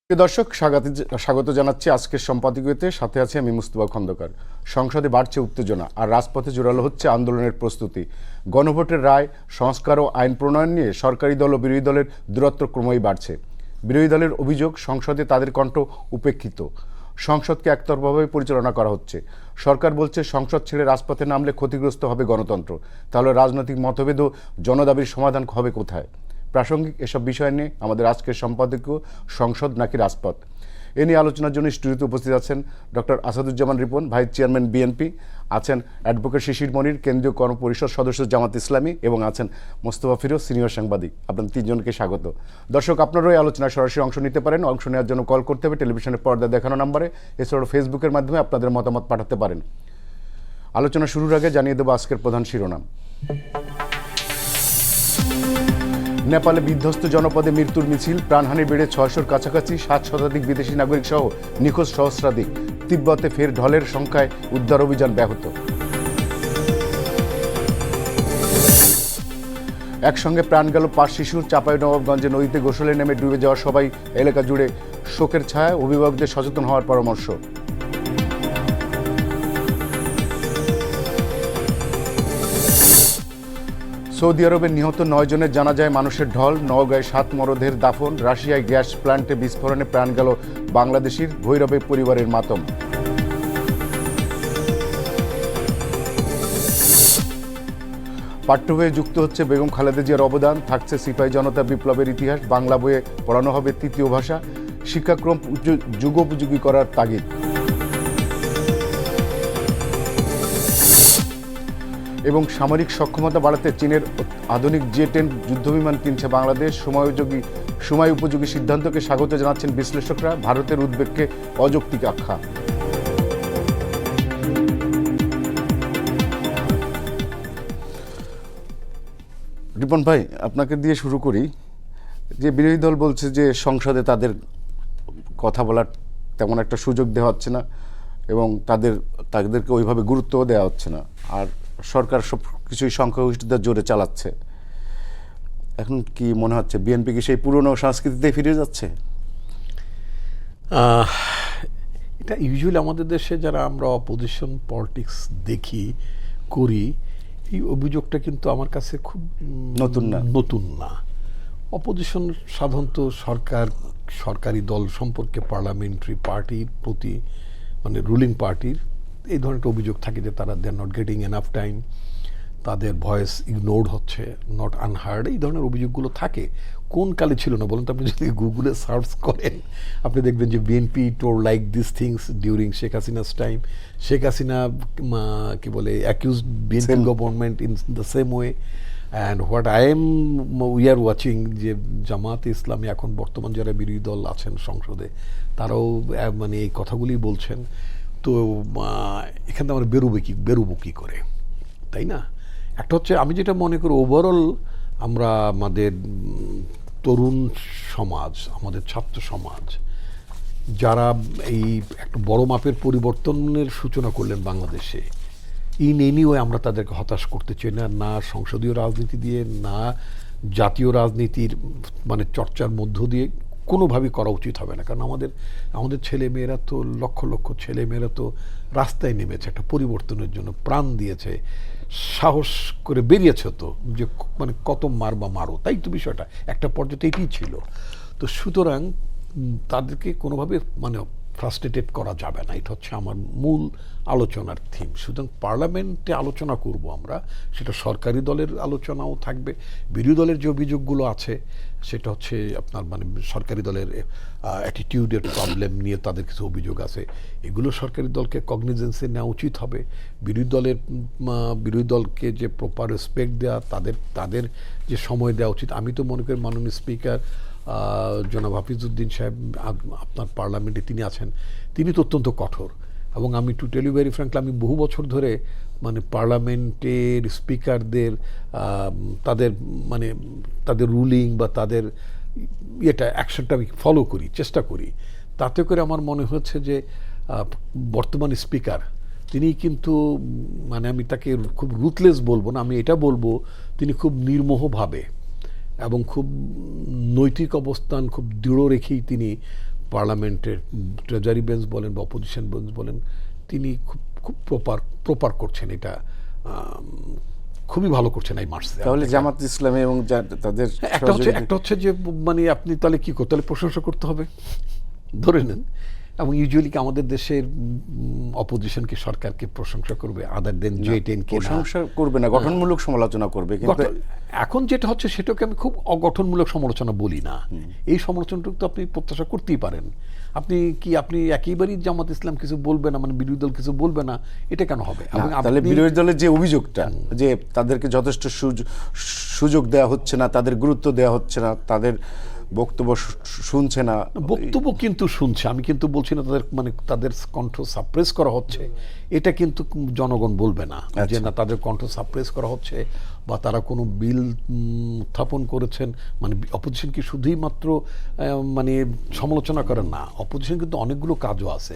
প্রিয় দর্শক, স্বাগত জানাচ্ছি আজকের সম্পাদকীয়তে। সাথে আছে আমি মুস্তফা খন্দকার। সংসদে বাড়ছে উত্তেজনা আর রাজপথে জোরালো হচ্ছে আন্দোলনের প্রস্তুতি। গণভোটের রায়, সংস্কার ও আইন প্রণয়ন নিয়ে সরকারি দল ও বিরোধী দলের দূরত্ব ক্রমেই বাড়ছে। বিরোধী দলের অভিযোগ, সংসদে তাদের কণ্ঠ উপেক্ষিত, সংসদকে একতরফাভাবে পরিচালনা করা হচ্ছে। সরকার বলছে সংসদ ছেড়ে রাজপথে নামলে ক্ষতিগ্রস্ত হবে গণতন্ত্র। তাহলে রাজনৈতিক মতভেদ ও জনদাবির সমাধান হবে কোথায়? প্রাসঙ্গিক এসব বিষয় নিয়ে আমাদের আজকের সম্পাদকীয় সংসদ নাকি রাজপথ, এ নিয়ে আলোচনার জন্য স্টুডিওতে উপস্থিত আছেন doctor Asaduzzaman Ripon, vice chairman BNP, আছেন অ্যাডভোকেট শিশির মনির, কেন্দ্রীয় কর্মপরিষদ সদস্য জামাত ইসলামী, এবং আছেন মোস্তফা ফিরোজ, সিনিয়র সাংবাদিক। আপনার তিনজনকে স্বাগত। দর্শক, আপনারাও এই আলোচনায় সরাসরি অংশ নিতে পারেন। অংশ নেওয়ার জন্য কল করতে হবে টেলিভিশনের পর্দায় দেখানো নম্বরে। এছাড়াও ফেসবুকের মাধ্যমে আপনাদের মতামত পাঠাতে পারেন। আলোচনা শুরুর আগে জানিয়ে দেবো আজকের প্রধান শিরোনাম। নেপালে বিধ্বস্ত জনপদে মৃত্যুর মিছিল, প্রাণহানি বেড়ে 600-র কাছাকাছি, 60 শতাধিক বিদেশি নাগরিক সহ নিখোঁজ সহস্রাধিক। তিব্বতে ফের ঢলের সংখ্যায় উদ্ধার অভিযান ব্যাহত। একসঙ্গে প্রাণ গেল 5 শিশুর, চাঁপাইনবাবগঞ্জে নদীতে গোসলে নেমে ডুবে যাওয়া সবাই, এলাকা জুড়ে শোকের ছায়া, অভিভাবকদের সচেতন হওয়ার পরামর্শ। সৌদি আরবে নিহত 9 জনের জানাজায় মানুষের ঢল, নওগাঁয় 7 মরদেহের দাফন, রাশিয়ায় গ্যাস প্ল্যান্টে বিস্ফোরণে প্রাণ গেল বাংলাদেশির, ভৈরবে পরিবারের মাতম। পাঠ্য বইয়ে যুক্ত হচ্ছে বেগম খালেদা জিয়ার অবদান, থাকছে সিপাহী জনতা বিপ্লবের ইতিহাস, বাংলা বইয়ে পড়ানো হবে 3য় ভাষা, শিক্ষাক্রম যুগোপযোগী করার তাগিদ। এবং সামরিক সক্ষমতা বাড়াতে চীনের আধুনিক J-10 যুদ্ধবিমান কিনছে বাংলাদেশ, সময় উপযোগী সিদ্ধান্তকে স্বাগত জানাচ্ছেন বিশ্লেষকরা, ভারতের উদ্বেগকে অযৌক্তিক আখ্যা। রিপন ভাই, আপনাকে দিয়ে শুরু করি। যে বিরোধী দল বলছে যে সংসদে তাদের কথা বলার তেমন একটা সুযোগ দেওয়া হচ্ছে না এবং তাদেরকে ওইভাবে গুরুত্বও দেওয়া হচ্ছে না, আর সরকার সব কিছুই সংখ্যাগরিষ্ঠতার জোরে চালাচ্ছে। এখন কি মনে হচ্ছে বিএনপি কি সেই পুরনো সংস্কৃতিতে ফিরে যাচ্ছে? এটা ইউজুয়ালি আমাদের দেশে যারা আমরা অপোজিশন পলিটিক্স করি, এই অভিযোগটা কিন্তু আমার কাছে খুব নতুন না। অপোজিশন সাধারণত সরকারি দল সম্পর্কে, পার্লামেন্টারি পার্টির প্রতি, মানে রুলিং পার্টির এই ধরনের অভিযোগ থাকে যে তারা they are not getting enough time, তাদের ভয়েস ইগনোরড হচ্ছে, নট আনহার্ড, এই ধরনের অভিযোগগুলো থাকে। কোন কালে ছিল না বলুন তো? আপনি যদি গুগলে সার্চ করেন আপনি দেখবেন যে BNP told like this things during Sheikh Hasina's time, Sheikh Hasina কি বলে accused BNP government in the same way. And what we are watching, যে জামাত ইসলামী এখন বর্তমান যারা বিরোধী দল আছেন সংসদে, তারাও মানে এই কথাগুলি বলছেন। তো এখান থেকে আমরা বেরোবো কী করে, তাই না? একটা হচ্ছে, আমি যেটা মনে করি ওভারঅল আমরা আমাদের তরুণ সমাজ, আমাদের ছাত্র সমাজ, যারা এই একটা বড় মাপের পরিবর্তনের সূচনা করলেন বাংলাদেশে, ইন এনি ওয়ে আমরা তাদেরকে হতাশ করতে চাই না, না সংসদীয় রাজনীতি দিয়ে, না জাতীয় রাজনীতির মানে চর্চার মধ্য দিয়ে, কোনোভাবেই করা উচিত হবে না। কারণ আমাদের ছেলেমেয়েরা তো লক্ষ লক্ষ ছেলেমেয়েরা তো রাস্তায় নেমেছে একটা পরিবর্তনের জন্য, প্রাণ দিয়েছে, সাহস করে বেরিয়েছে, তো যে মানে কত মারো, তাই তো বিষয়টা একটা পর্যায়ে এটাই ছিল। তো সুতরাং তাদেরকে কোনোভাবে মানে ফ্রাস্ট্রেটেড করা যাবে না, এটা হচ্ছে আমার মূল আলোচনার থিম। সুতরাং পার্লামেন্টে আলোচনা করব আমরা, সেটা সরকারি দলের আলোচনাও থাকবে, বিরোধী দলের যে অভিযোগগুলো আছে সেটা হচ্ছে আপনার মানে সরকারি দলের অ্যাটিটিউডের প্রবলেম নিয়ে তাদের কিছু অভিযোগ আছে, এগুলো সরকারি দলকে কগনিজেন্সে নেওয়া উচিত হবে। বিরোধী দলকে যে প্রপার রেসপেক্ট দেওয়া, তাদের যে সময় দেওয়া উচিত। আমি তো মনে করি মাননীয় স্পিকার জনাব হাফিজউদ্দিন সাহেব আপনার পার্লামেন্টে তিনি আছেন, তিনি তো অত্যন্ত কঠোর। এবং আমি to tell you very frankly, আমি বহু বছর ধরে মানে পার্লামেন্টের স্পিকারদের তাদের রুলিং বা তাদের অ্যাকশনটা আমি ফলো করি, চেষ্টা করি। তাতে করে আমার মনে হচ্ছে যে বর্তমান স্পিকার তিনি কিন্তু মানে আমি তাকে খুব রুথলেস বলবো না, আমি এটা বলবো তিনি খুব নির্মোহভাবে এবং খুব নৈতিক অবস্থান খুব দৃঢ় রেখেই তিনি পার্লামেন্টের ট্রেজারি বেঞ্চ বলেন বা অপোজিশন বেঞ্চ বলেন, তিনি খুব খুব প্রপার করছেন, এটা খুবই ভালো করছেন এই মার্চে। তাহলে জামাত ইসলামী এবং তাদের একটা হচ্ছে যে মানে আপনি তাহলে কি করতে, তাহলে প্রশংসা করতে হবে ধরে নেন। এবং ইউজুয়ালি কি আমাদের দেশের অপোজিশনকে সরকারকে প্রশংসা করবে আদার দেন J10 কে? প্রশংসা করবে না, গঠনমূলক সমালোচনা করবে। কিন্তু এখন যেটা হচ্ছে সেটাকে আমি খুব অগঠনমূলক সমালোচনা বলি না। এই সমালোচনাটুকু তো আপনি প্রত্যাশা করতেই পারেন। আপনি একেবারেই জামাত ইসলাম কিছু বলবে না, মানে বিরোধী দল কিছু বলবে না, এটা কেন হবে? তাহলে বিরোধী দলের যে অভিযোগটা যে তাদেরকে যথেষ্ট সুযোগ দেওয়া হচ্ছে না, তাদের গুরুত্ব দেওয়া হচ্ছে না, তাদের বক্তব্য শুনছে না, বক্তব্য কিন্তু শুনছে, আমি কিন্তু বলছি না তাদের কণ্ঠ সাপ্রেস করা হচ্ছে, এটা কিন্তু জনগণ বলবে না যে না তাদের কণ্ঠ সাপ্রেস করা হচ্ছে বা তারা কোনো বিল উত্থাপন করেছেন। মানে অপোজিশন কি শুধুই মাত্র মানে সমালোচনা করেন না, অপোজিশন কিন্তু অনেকগুলো কাজও আছে।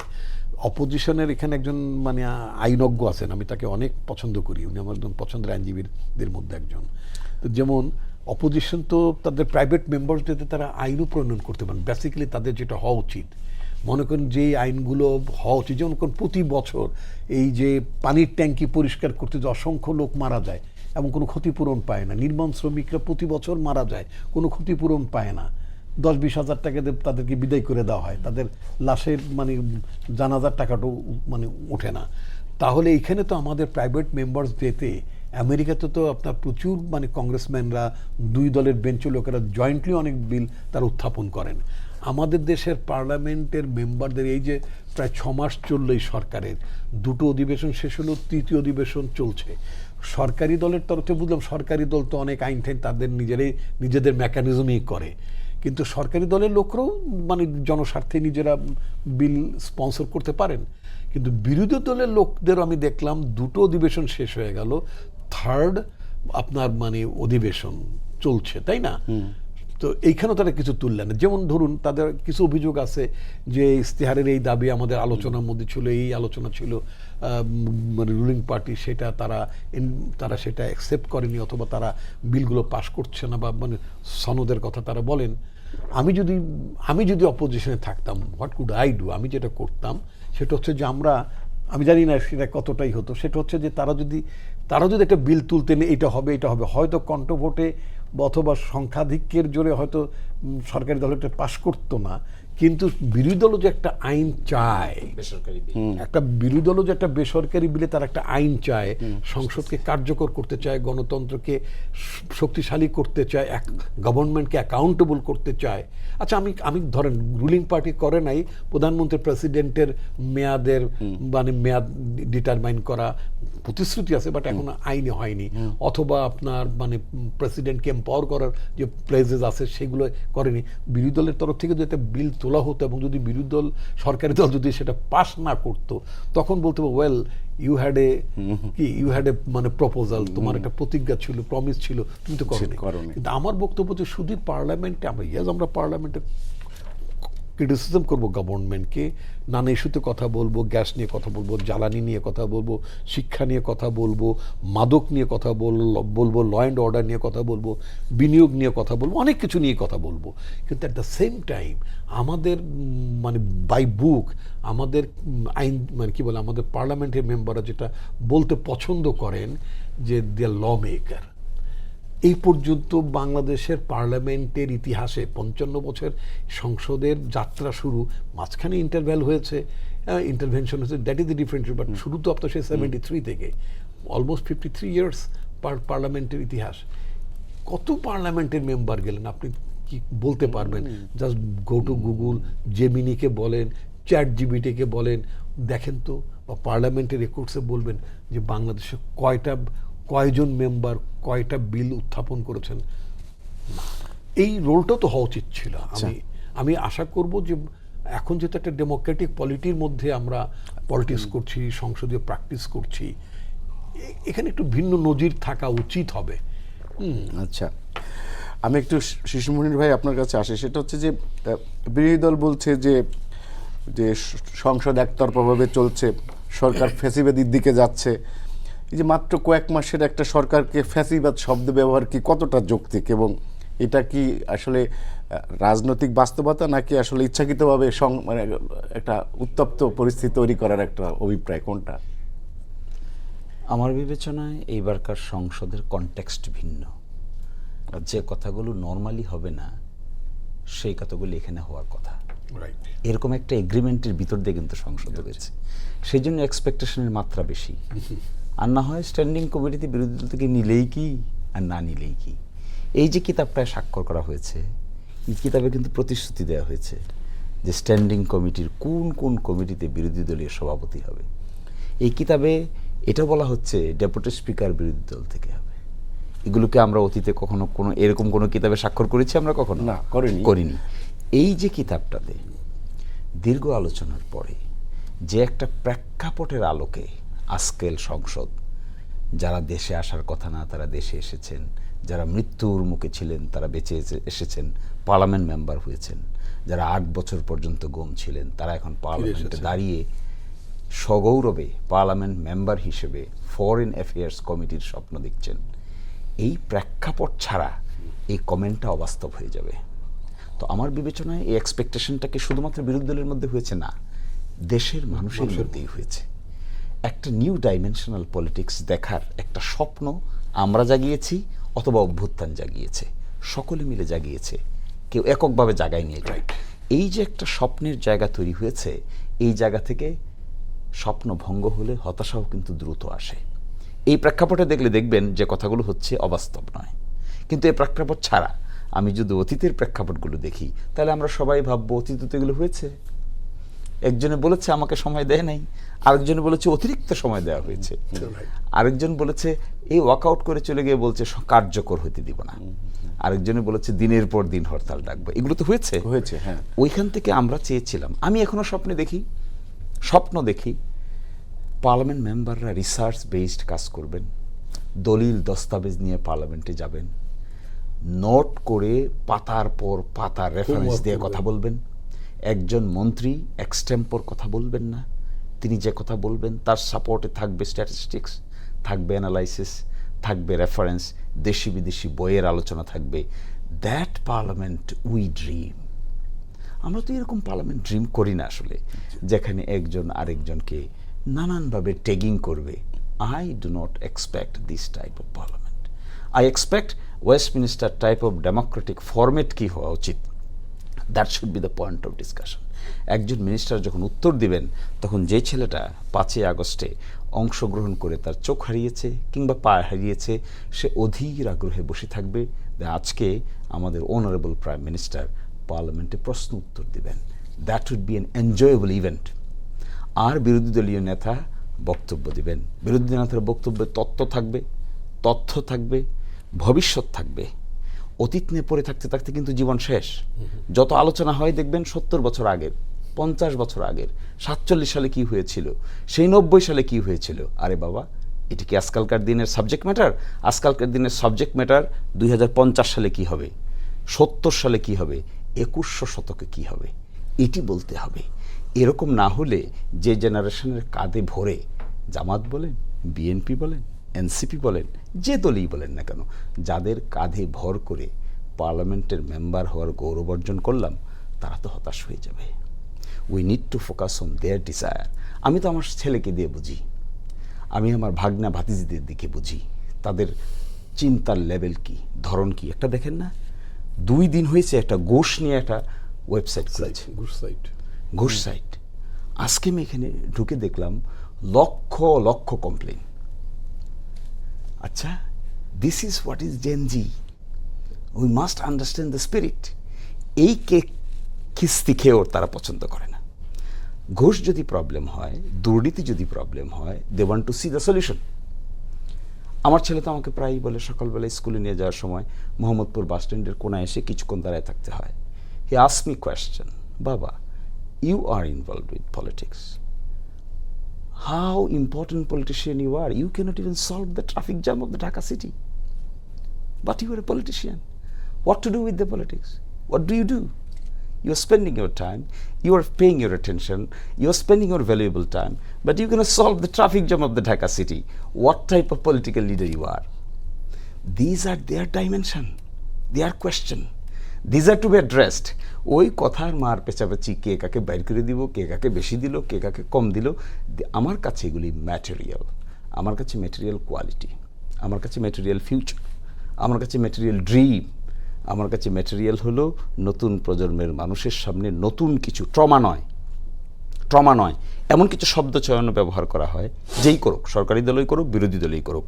অপোজিশনের এখানে একজন মানে আইনজ্ঞ আছেন, আমি তাকে অনেক পছন্দ করি, উনি আমার একজন পছন্দের আইনজীবীদের মধ্যে একজন। তো যেমন অপোজিশন তো তাদের প্রাইভেট মেম্বারসদেরকে তারা আইনও প্রণয়ন করতে পারেন। বেসিক্যালি তাদের যেটা হওয়া উচিত, মনে করেন যে আইনগুলো হওয়া উচিত, যেমন প্রতি বছর এই যে পানির ট্যাঙ্কি পরিষ্কার করতে যে অসংখ্য লোক মারা যায় এবং কোনো ক্ষতিপূরণ পায় না, নির্মাণ শ্রমিকরা প্রতি বছর মারা যায়, কোনো ক্ষতিপূরণ পায় না, 10-20 হাজার টাকা তাদেরকে বিদায় করে দেওয়া হয়, তাদের লাশের মানে জানাজার টাকাটাও মানে ওঠে না। তাহলে এইখানে তো আমাদের প্রাইভেট মেম্বার্স ডেতে আমেরিকাতে তো আপনার প্রচুর মানে কংগ্রেসম্যানরা, দুই দলের বেঞ্চের লোকেরা জয়েন্টলি অনেক বিল তারা উত্থাপন করেন। আমাদের দেশের পার্লামেন্টের মেম্বারদের এই যে প্রায় 6 মাস চললো এই সরকারের, 2টো অধিবেশন শেষ হলো, 3য় অধিবেশন চলছে। সরকারি দলের তরফে বুঝলাম সরকারি দল তো অনেক আইন টাইন তাদের নিজেদের মেকানিজমই করে, কিন্তু সরকারি দলের লোকরাও মানে জনস্বার্থে নিজেরা বিল স্পন্সর করতে পারেন। কিন্তু বিরোধী দলের লোকদেরও আমি দেখলাম 2টো অধিবেশন শেষ হয়ে গেল, 3rd আপনার মানে অধিবেশন চলছে, তাই না? তো এইখানেও তারা কিছু তুললেন না। যেমন ধরুন তাদের কিছু অভিযোগ আছে যে ইস্তেহারের এই দাবি আমাদের আলোচনার মধ্যে ছিল, এই আলোচনা ছিল, মানে রুলিং পার্টি সেটা তারা সেটা অ্যাকসেপ্ট করেনি, অথবা তারা বিলগুলো পাস করছে না, বা মানে সনদের কথা তারা বলেন। আমি যদি অপোজিশনে থাকতাম, হোয়াট কুড আই ডু? আমি যেটা করতাম সেটা হচ্ছে যে আমি জানি না সেটা কতটাই হতো, সেটা হচ্ছে যে তারা যদি একটা বিল তুলতেন, এটা হবে হয়তো কণ্ঠভোটে অথবা সংখ্যাধিক্যের জোরে হয়তো সরকারি দল এটা পাশ করতো না, কিন্তু বিরোধী দলও যে একটা আইন চায়, একটা বিরোধী দলও যে একটা বেসরকারি বিলে তার একটা আইন চায়, সংসদকে কার্যকর করতে চায়, গণতন্ত্রকে শক্তিশালী করতে চায়, গভর্নমেন্টকে অ্যাকাউন্টেবল করতে চায়। আচ্ছা, আমি ধরেন রুলিং পার্টি করে নাই প্রধানমন্ত্রী প্রেসিডেন্টের মেয়াদ ডিটারমাইন করা, প্রতিশ্রুতি আছে বাট এখন আইনে হয়নি, অথবা আপনার মানে প্রেসিডেন্টকে এম্পাওয়ার করার যে প্লেজেস আছে সেগুলো করেনি। বিরোধী দলের তরফ থেকে যদি একটা বিল তোলা হতো এবং যদি বিরোধী দল সরকারি দল যদি সেটা পাস না করতো, তখন বলতে হবে ওয়েল ইউ হ্যাড এ মানে প্রপোজাল, তোমার একটা প্রতিজ্ঞা ছিল, প্রমিস ছিল, তুমি তো করোনি। কিন্তু আমার বক্তব্য যে শুধু পার্লামেন্টে আমরা পার্লামেন্টে ক্রিটিসিজম করবো গভর্নমেন্টকে, নানা ইস্যুতে কথা বলবো, গ্যাস নিয়ে কথা বলবো, জ্বালানি নিয়ে কথা বলবো, শিক্ষা নিয়ে কথা বলবো, মাদক নিয়ে কথা বলবো, ল অ্যান্ড অর্ডার নিয়ে কথা বলবো, বিনিয়োগ নিয়ে কথা বলবো, অনেক কিছু নিয়ে কথা বলবো। কিন্তু অ্যাট দ্য সেম টাইম আমাদের মানে বাই বুক আমাদের আইন মানে কি বলে আমাদের পার্লামেন্টের মেম্বাররা যেটা বলতে পছন্দ করেন যে দে আর ল মেকার। এই পর্যন্ত বাংলাদেশের পার্লামেন্টের ইতিহাসে 55 বছর সংসদের যাত্রা শুরু, মাঝখানে ইন্টারভ্যাল হয়েছে, ইন্টারভেনশন হয়েছে, that is the difference. But শুরু তো আপনার সেই 73 থেকে অলমোস্ট 53 ইয়ার্স পার্লামেন্টের ইতিহাস। কত পার্লামেন্টের মেম্বার গেলেন আপনি কি বলতে পারবেন? জাস্ট গো টু গুগল, জেমিনিকে বলেন, চ্যাট জিপিটিকে বলেন, দেখেন তো, বা পার্লামেন্টের রেকর্ডসে বলবেন যে বাংলাদেশে কয়জন মেম্বার কয়টা বিল উত্থাপন করেছেন। এই রোলটাও তো হওয়া উচিত ছিল। আমি আশা করব যে এখন যেহেতু একটা ডেমোক্রেটিক পলিটির মধ্যে আমরা পলিটিক্স করছি, সংসদীয় প্র্যাকটিস করছি, এখানে একটু ভিন্ন নজির থাকা উচিত হবে। আচ্ছা, আমি একটু শিশুমণির ভাই আপনার কাছে আসি। সেটা হচ্ছে যে বিরোধী দল বলছে যে সংসদ একতরফাভাবে চলছে, সরকার ফ্যাসিবাদের দিকে যাচ্ছে। এই যে মাত্র কয়েক মাসের একটা সরকারকে ফ্যাসিবাদ শব্দ ব্যবহার কি কতটা যৌক্তিক, এবং এটা কি আসলে রাজনৈতিক বাস্তবতা নাকি আসলে ইচ্ছাকৃতভাবে মানে একটা উত্তপ্ত পরিস্থিতি তৈরি করার একটা অভিপ্রায়, কোনটা? আমার বিবেচনায় এইবারকার সংসদের কনটেক্সট ভিন্ন। যে কথাগুলো নর্মালি হবে না সেই কথাগুলো এখানে হওয়ার কথা। রাইট। এরকম একটা এগ্রিমেন্টের ভিতর দিয়ে কিন্তু সংসদ হয়েছে, সেই জন্য এক্সপেকটেশনের মাত্রা বেশি। আর না হয় স্ট্যান্ডিং কমিটিতে বিরোধী দল থেকে নিলেই কি আর না নিলেই কি। এই যে কিতাবটায় স্বাক্ষর করা হয়েছে, এই কিতাবে কিন্তু প্রতিশ্রুতি দেওয়া হয়েছে যে স্ট্যান্ডিং কমিটির কোন কোন কমিটিতে বিরোধী দলীয় সভাপতি হবে। এই কিতাবে এটা বলা হচ্ছে ডেপুটি স্পিকার বিরোধী দল থেকে হবে। এগুলোকে আমরা অতীতে কখনো কোনো এরকম কোনো কিতাবে স্বাক্ষর করেছি আমরা কখনো? না, করিনি। এই যে কিতাবটাতে দীর্ঘ আলোচনার পরে যে একটা প্রেক্ষাপটের আলোকে আজকের সংসদ, যারা দেশে আসার কথা না তারা দেশে এসেছেন, যারা মৃত্যুর মুখে ছিলেন তারা বেঁচে এসেছেন, পার্লামেন্ট মেম্বার হয়েছেন, যারা 8 বছর পর্যন্ত গুম ছিলেন তারা এখন পার্লামেন্টে দাঁড়িয়ে সগৌরবে পার্লামেন্ট মেম্বার হিসেবে ফরেন অ্যাফেয়ার্স কমিটির স্বপ্ন দেখছেন। এই প্রেক্ষাপট ছাড়া এই কমেন্টটা অবাস্তব হয়ে যাবে। তো আমার বিবেচনায় এই এক্সপেকটেশনটাকে শুধুমাত্র বিরোধী দলের মধ্যে হয়েছে না, দেশের মানুষের মধ্যেই হয়েছে। একটা নিউ ডাইমেনশনাল পলিটিক্স দেখার একটা স্বপ্ন আমরা জাগিয়েছি অথবা অভ্যুত্থান জাগিয়েছে, সকলে মিলে জাগিয়েছে, কেউ এককভাবে জাগায় নিয়ে যায়। এই যে একটা স্বপ্নের জায়গা তৈরি হয়েছে, এই জায়গা থেকে স্বপ্ন ভঙ্গ হলে হতাশাও কিন্তু দ্রুত আসে। এই প্রেক্ষাপটে দেখবেন যে কথাগুলো হচ্ছে অবাস্তব নয়। কিন্তু এই প্রেক্ষাপট ছাড়া আমি যদি অতীতের প্রেক্ষাপটগুলো দেখি তাহলে আমরা সবাই ভাববো অতীতে তো এগুলো হয়েছে। একজনে বলেছে আমাকে সময় দেয় নাই, আরেকজনে বলেছে অতিরিক্ত সময় দেওয়া হয়েছে, আরেকজন বলেছে এই ওয়াকআউট করে চলে গিয়ে বলছে কার্যকর হতে দিব না, আরেকজনে বলেছে দিনের পর দিন হরতাল ডাকবো। এগুলো তো হয়েছে। হ্যাঁ। ওইখান থেকে আমরা চেয়েছিলাম, আমি এখনো স্বপ্ন দেখি পার্লামেন্ট মেম্বাররা রিসার্চ বেসড কাজ করবেন, দলিল দস্তাবেজ নিয়ে পার্লামেন্টে যাবেন, নোট করে পাতার পর পাতা রেফারেন্স দিয়ে কথা বলবেন। একজন মন্ত্রী এক্সটেম্পোর কথা বলবেন না, তিনি যে কথা বলবেন তার সাপোর্টে থাকবে স্ট্যাটিস্টিক্স, থাকবে অ্যানালাইসিস, থাকবে রেফারেন্স, দেশি বিদেশি বইয়ের আলোচনা থাকবে। That parliament we dream. আমরা তো এরকম পার্লামেন্ট ড্রিম করি না আসলে, যেখানে একজন আরেকজনকে নানানভাবে ট্যাগিং করবে। I do not expect this type of parliament. I expect Westminster type of democratic format কী হওয়া উচিত, that should be the point of discussion. একজন মিনিস্টার যখন উত্তর দিবেন তখন যে ছেলেটা 5ই আগস্টে অংশগ্রহণ করে তার চোখ হারিয়েছে কিংবা পা হারিয়েছে, সে অধীর আগ্রহে বসে থাকবে যে আজকে আমাদের অনারেবল প্রাইম মিনিস্টার পার্লামেন্টে প্রশ্ন উত্তর দিবেন। That would be an enjoyable event. আর বিরোধী দলীয় নেতা বক্তব্য দিবেন, বিরোধী নেতার বক্তব্যে তথ্য থাকবে, ভবিষ্যৎ থাকবে। অতীত নিয়ে পড়ে থাকতে থাকতে কিন্তু জীবন শেষ। যত আলোচনা হয় দেখবেন 70 বছর আগের, 50 বছর আগের, 47 সালে কি হয়েছিল, সেই 90 সালে কি হয়েছিল। আরে বাবা, এটি কি আজকালকার দিনের সাবজেক্ট ম্যাটার? আজকালকার দিনের সাবজেক্ট ম্যাটার 2050 সালে কি হবে, 70 সালে কি হবে, 2100 শতকে কি হবে, এটি বলতে হবে। এরকম না হলে যে জেনারেশনের কাঁধে ভরে জামাত বলেন, বিএনপি বলেন, এনসিপি বলেন, যে দলই বলেন না কেন, যাদের কাঁধে ভর করে পার্লামেন্টের মেম্বার হওয়ার গৌরব অর্জন করলাম, তারা তো হতাশ হয়ে যাবে। We need to focus on their desire. আমি তো আমার ছেলেকে দিয়ে বুঝি, আমি আমার ভাগনা ভাতিজিদের দিকে বুঝি, তাদের চিন্তার লেভেল কি, ধরন কি। একটা দেখেন না, 2 দিন হয়েছে একটা ঘুষ নিয়ে একটা ওয়েবসাইট খুলেছে, ঘুষ সাইট। আজকে আমি এখানে ঢুকে দেখলাম লক্ষ লক্ষ কমপ্লেন। আচ্ছা, this is what is Gen Z. We must understand the spirit. এই খিস্তি খেয়েও তারা পছন্দ করে না। ঘুষ যদি প্রবলেম হয়, দুর্নীতি যদি প্রবলেম হয়, they want to see the solution. আমার ছেলে তো আমাকে প্রায়ই বলে, সকালবেলায় স্কুলে নিয়ে যাওয়ার সময় মোহাম্মদপুর বাস স্ট্যান্ডের কোনায় এসে কিছুক্ষণ দাঁড়ায় থাকতে হয়। হি আস্ক মি কোয়েশ্চেন, বাবা, you are involved with politics. How important politician you are. You cannot even solve the traffic jam of the Dhaka city. But you are a politician. What to do with the politics? What do? You are spending your time, you are paying your attention, you are spending your valuable time, but you cannot solve the traffic jam of the Dhaka city. What type of political leader you are? These are their dimension, their question. These are to be addressed. ওই কথার মার পেঁচাপেচি, কে কাকে বাইর করে দিব, কে কাকে বেশি দিল, কে কাকে কম দিল, আমার কাছে এগুলি ম্যাটেরিয়াল। আমার কাছে ম্যাটেরিয়াল কোয়ালিটি, আমার কাছে ম্যাটেরিয়াল ফিউচার, আমার কাছে ম্যাটেরিয়াল ড্রিম, আমার কাছে ম্যাটেরিয়াল হলো নতুন প্রজন্মের মানুষের সামনে নতুন কিছু, ট্রমা নয় এমন কিছু শব্দ চয়ন ব্যবহার করা হয়, যেই করুক, সরকারি দলই করুক, বিরোধী দলই করুক,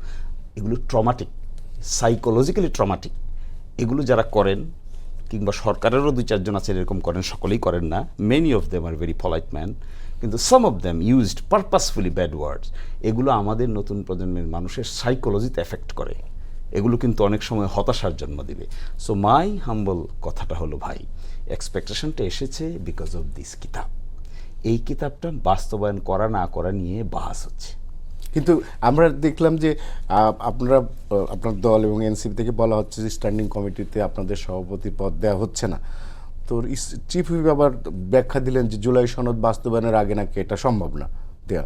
এগুলো ট্রমাটিক, সাইকোলজিক্যালি ট্রমাটিক। এগুলো যারা করেন, কিংবা সরকারেরও 2-4 জন আছে এরকম করেন, সকলেই করেন না, many of them are very polite man, কিন্তু some of them used purposefully bad words. এগুলো আমাদের নতুন প্রজন্মের মানুষের সাইকোলজিতে এফেক্ট করে, এগুলো কিন্তু অনেক সময় হতাশার জন্ম দিবে। সো মাই হাম্বল কথাটা হলো, ভাই, এক্সপেকটেশনটা এসেছে বিকজ অফ দিস কিতাব। এই কিতাবটা বাস্তবায়ন করা না করা নিয়ে বাহাস হচ্ছে। কিন্তু আমরা দেখলাম যে আপনারা, আপনার দল এবং এনসিপি থেকে বলা হচ্ছে যে স্ট্যান্ডিং কমিটিতে আপনাদের সভাপতি পদ দেওয়া হচ্ছে না। তো চিফ হুইপ আবার ব্যাখ্যা দিলেন যে জুলাই সনদ বাস্তবায়নের আগে নাকি এটা সম্ভব না দেওয়া।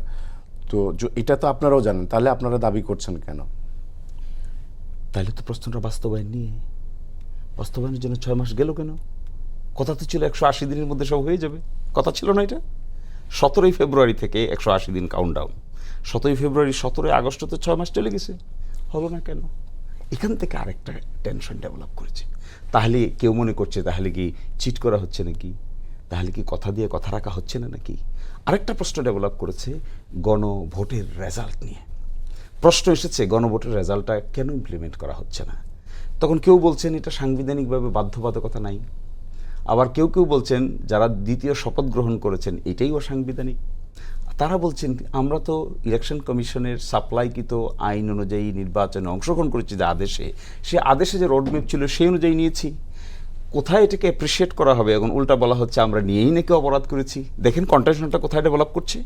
তো এটা তো আপনারাও জানেন, তাহলে আপনারা দাবি করছেন কেন? তাহলে তো প্রশ্নটা বাস্তবায়ন নিয়ে, বাস্তবায়নের জন্য 6 মাস গেল কেন? কথা তো ছিল 180 দিনের মধ্যে সব হয়ে যাবে, কথা ছিল না এটা? 17ই ফেব্রুয়ারি থেকে 180 দিন কাউন্টডাউন, 17ই ফেব্রুয়ারি 17ই আগস্ট তো 6 মাস চলে গেছে, হলো না কেন? এখান থেকে আরেকটা টেনশন ডেভেলপ করেছে। তাহলে কেউ মনে করছে তাহলে কি চিট করা হচ্ছে নাকি, তাহলে কি কথা দিয়ে কথা রাখা হচ্ছে না নাকি? আরেকটা প্রশ্ন ডেভেলপ করেছে গণভোটের রেজাল্ট নিয়ে। প্রশ্ন এসেছে গণভোটের রেজাল্টটা কেন ইমপ্লিমেন্ট করা হচ্ছে না। তখন কেউ বলছেন এটা সাংবিধানিকভাবে বাধ্যবাধকতা নাই, আবার কেউ কেউ বলছেন যারা দ্বিতীয় শপথ গ্রহণ করেছেন এটাই অসাংবিধানিক। তারা বলছেন আমরা তো ইলেকশন কমিশনের সাপ্লাইকৃত আইন অনুযায়ী নির্বাচনে অংশগ্রহণ করেছি, যে আদেশে, সে আদেশে যে রোডম্যাপ ছিল সেই অনুযায়ী নিয়েছি। কোথায় এটাকে অ্যাপ্রিসিয়েট করা হবে? এখন উল্টা বলা হচ্ছে আমরা নিয়েই নাকি অপরাধ করেছি। দেখেন কন্টেনশনটা কোথায় ডেভেলপ করছে।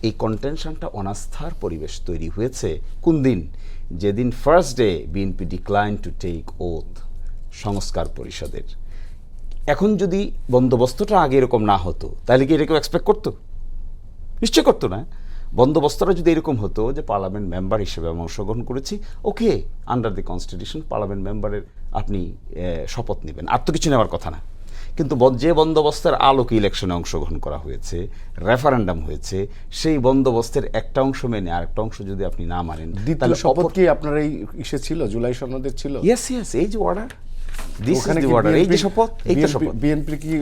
এই কন্টেনশনটা অনাস্থার পরিবেশ তৈরি হয়েছে কোন দিন? যেদিন first day BNP decline to take oath সংস্কার পরিষদের। এখন যদি বন্দোবস্তটা আগে এরকম না হতো তাহলে কি এটাকেও এক্সপেক্ট করতো? নিশ্চয় করতো না। বন্দোবস্তটা যদি এরকম হতো যে পার্লামেন্ট মেম্বার হিসেবে আমি অংশগ্রহণ করেছি, ওকে, আন্ডার দি কনস্টিটিউশন পার্লামেন্ট মেম্বারের আপনি শপথ নেবেন, আর তো কিছু নেওয়ার কথা না। কিন্তু যে বন্দোবস্তের আলোকে ইলেকশনে অংশগ্রহণ করা হয়েছে, রেফারেন্ডাম হয়েছে, সেই বন্দোবস্তের একটা অংশ মেনে আরেকটা অংশ যদি আপনি না মানেন, তাহলে শপথ কি আপনার এই ইসে ছিল, জুলাই সনদের ছিল? ইয়েস, এই যে order, this is the order, এই যে শপথ, এই তো শপথ। বিএনপি কি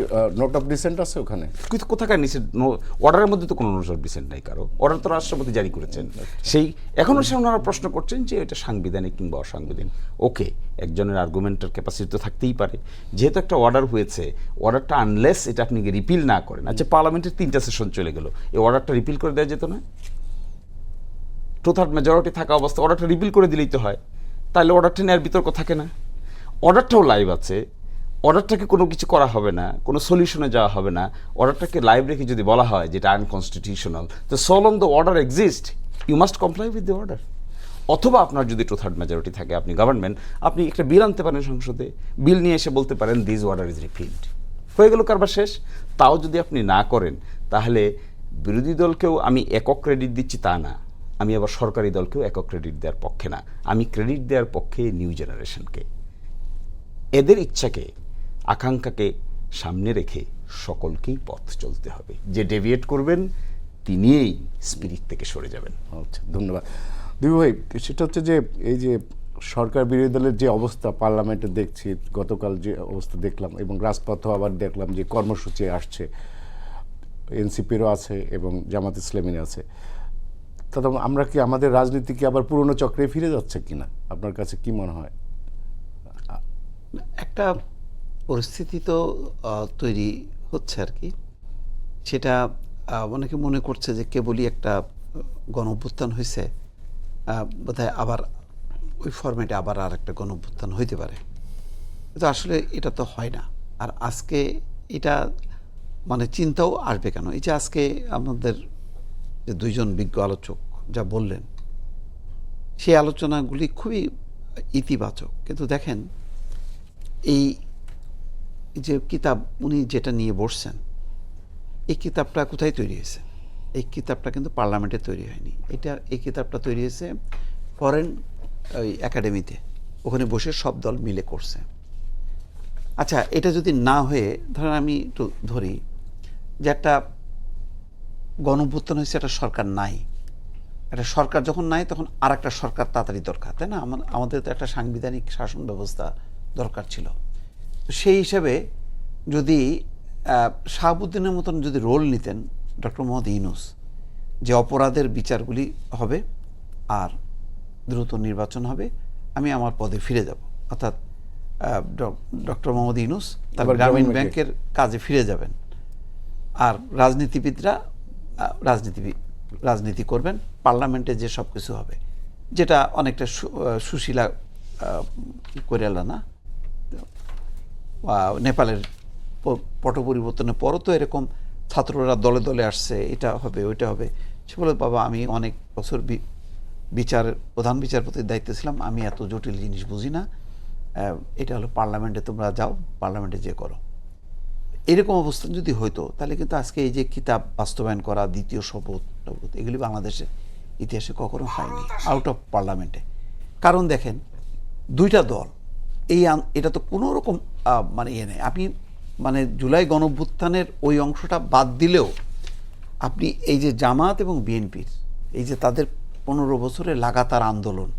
নোট অফ ডিসেন্ট আছে ওখানে? কোথাকার নিচে অর্ডারের মধ্যে তো কোনো নোট অফ ডিসেন্ট নাই কারো। অর্ডার তো রাষ্ট্রপতি জারি করেছেন। সেই এখনও সে ওনারা প্রশ্ন করছেন যে এটা সাংবিধানিক কিংবা অসাংবিধানিক। ওকে, একজনের আর্গুমেন্টের ক্যাপাসিটি তো থাকতেই পারে। যেহেতু একটা অর্ডার হয়েছে, অর্ডারটা আনলেস এটা আপনি রিপিল না করেন। আচ্ছা, পার্লামেন্টের 3টা সেশন চলে গেল, এই অর্ডারটা রিপিল করে দেওয়া যেত না? 2/3 মেজরিটি থাকা অবস্থা অর্ডারটা রিপিল করে দিলেই তো হয়, তাহলে অর্ডারটা নেওয়ার বিতর্ক থাকে না। অর্ডারটাও লাইভ আছে, অর্ডারটাকে কোনো কিছু করা হবে না, কোনো সলিউশনে যাওয়া হবে না। অর্ডারটাকে লাইভ রেখে যদি বলা হয় যেটা আনকনস্টিটিউশনাল, তো so long the order exist you must comply with the order. অথবা আপনার যদি 2/3 মেজরিটি থাকে, আপনি গভর্নমেন্ট, আপনি একটা বিল আনতে পারেন সংসদে, বিল নিয়ে এসে বলতে পারেন দিস অর্ডার ইজ রিপিলড, হয়ে গেল কারবার শেষ। তাও যদি আপনি না করেন, তাহলে বিরোধী দলকেও আমি একক ক্রেডিট দিচ্ছি তা না, আমি আবার সরকারি দলকেও একক ক্রেডিট দেওয়ার পক্ষে না, আমি ক্রেডিট দেওয়ার পক্ষে নিউ জেনারেশনকে। এদের ইচ্ছাকে, আকাঙ্ক্ষাকে সামনে রেখে সকলকেই পথ চলতে হবে। যে ডেভিয়েট করবেন তিনিই স্পিরিট থেকে সরে যাবেন। আচ্ছা, ধন্যবাদ দিবু ভাই। সেটা হচ্ছে যে এই যে সরকার বিরোধী দলের যে অবস্থা পার্লামেন্টে দেখছি, গতকাল যে অবস্থা দেখলাম, এবং রাজপথেও আবার দেখলাম যে কর্মসূচি আসছে, এনসিপিরও আছে এবং জামাত ইসলামীর আছে। তাতে আমরা কি আমাদের রাজনীতি কি আবার পুরনো চক্রে ফিরে যাচ্ছে কিনা? আপনার কাছে কি মনে হয়? একটা পরিস্থিতি তো তৈরি হচ্ছে আর কি। সেটা অনেকে মনে করছে যে কেবলই একটা গণঅভ্যুত্থান হয়েছে, বোধহয় আবার ওই ফরম্যাটে আবার আর একটা গণঅভ্যুত্থান হইতে পারে, কিন্তু আসলে এটা তো হয় না। আর আজকে এটা মানে চিন্তাও আসবে কেন? এই যে আজকে আমাদের যে 2জন বিজ্ঞ আলোচক যা বললেন, সেই আলোচনাগুলি খুবই ইতিবাচক। কিন্তু দেখেন, এই যে কিতাব উনি যেটা নিয়ে বসছেন, এই কিতাবটা কোথায় তৈরি হয়েছে? এই কিতাবটা কিন্তু পার্লামেন্টে তৈরি হয়নি। এই কিতাবটা তৈরি হয়েছে ফরেন ওই একাডেমিতে, ওখানে বসে সব দল মিলে করছে। আচ্ছা, এটা যদি না হয়ে ধরেন আমি একটু ধরি যে একটা গণঅভ্যুত্থান হয়েছে, একটা সরকার নাই, একটা সরকার যখন নাই তখন আর একটা সরকার তাড়াতাড়ি দরকার, তাই না? আমাদের তো একটা সাংবিধানিক শাসন ব্যবস্থা দরকার ছিল। তো সেই হিসাবে যদি শাহাবুদ্দিনের মতন যদি রোল নিতেন ডক্টর মোহাম্মদ ইউনূস, যে অপরাধের বিচারগুলি হবে আর দ্রুত নির্বাচন হবে, আমি আমার পদে ফিরে যাব, অর্থাৎ ডক্টর মোহাম্মদ ইউনূস তার আবার গ্রামীণ গ্রামীণ ব্যাংকের কাজে ফিরে যাবেন, আর রাজনীতিবিদরা রাজনীতি করবেন, পার্লামেন্টে যে সব কিছু হবে, যেটা অনেকটা সুশীলা কোরেলা না, নেপালের পট পরিবর্তনের পরও তো এরকম ছাত্ররা দলে দলে আসছে, এটা হবে ওইটা হবে। সে বলে, বাবা আমি অনেক বছর প্রধান বিচারপতির দায়িত্বে ছিলাম, আমি এত জটিল জিনিস বুঝি না, এটা হলো পার্লামেন্টে, তোমরা যাও পার্লামেন্টে যে করো। এরকম অবস্থান যদি হইতো তাহলে কিন্তু আজকে এই যে কিতাব বাস্তবায়ন করা, দ্বিতীয় শপথ, এগুলি বাংলাদেশের ইতিহাসে কখনো হয়নি আউট অফ পার্লামেন্টে। কারণ দেখেন, দুইটা দল, এটা তো কোনো রকম মানে ইয়ে নেই। আপনি মানে জুলাই গণঅভ্যুত্থানের ওই অংশটা বাদ দিলেও আপনি এই যে জামাত এবং বিএনপির এই যে তাদের 15 বছরের লাগাতার আন্দোলন,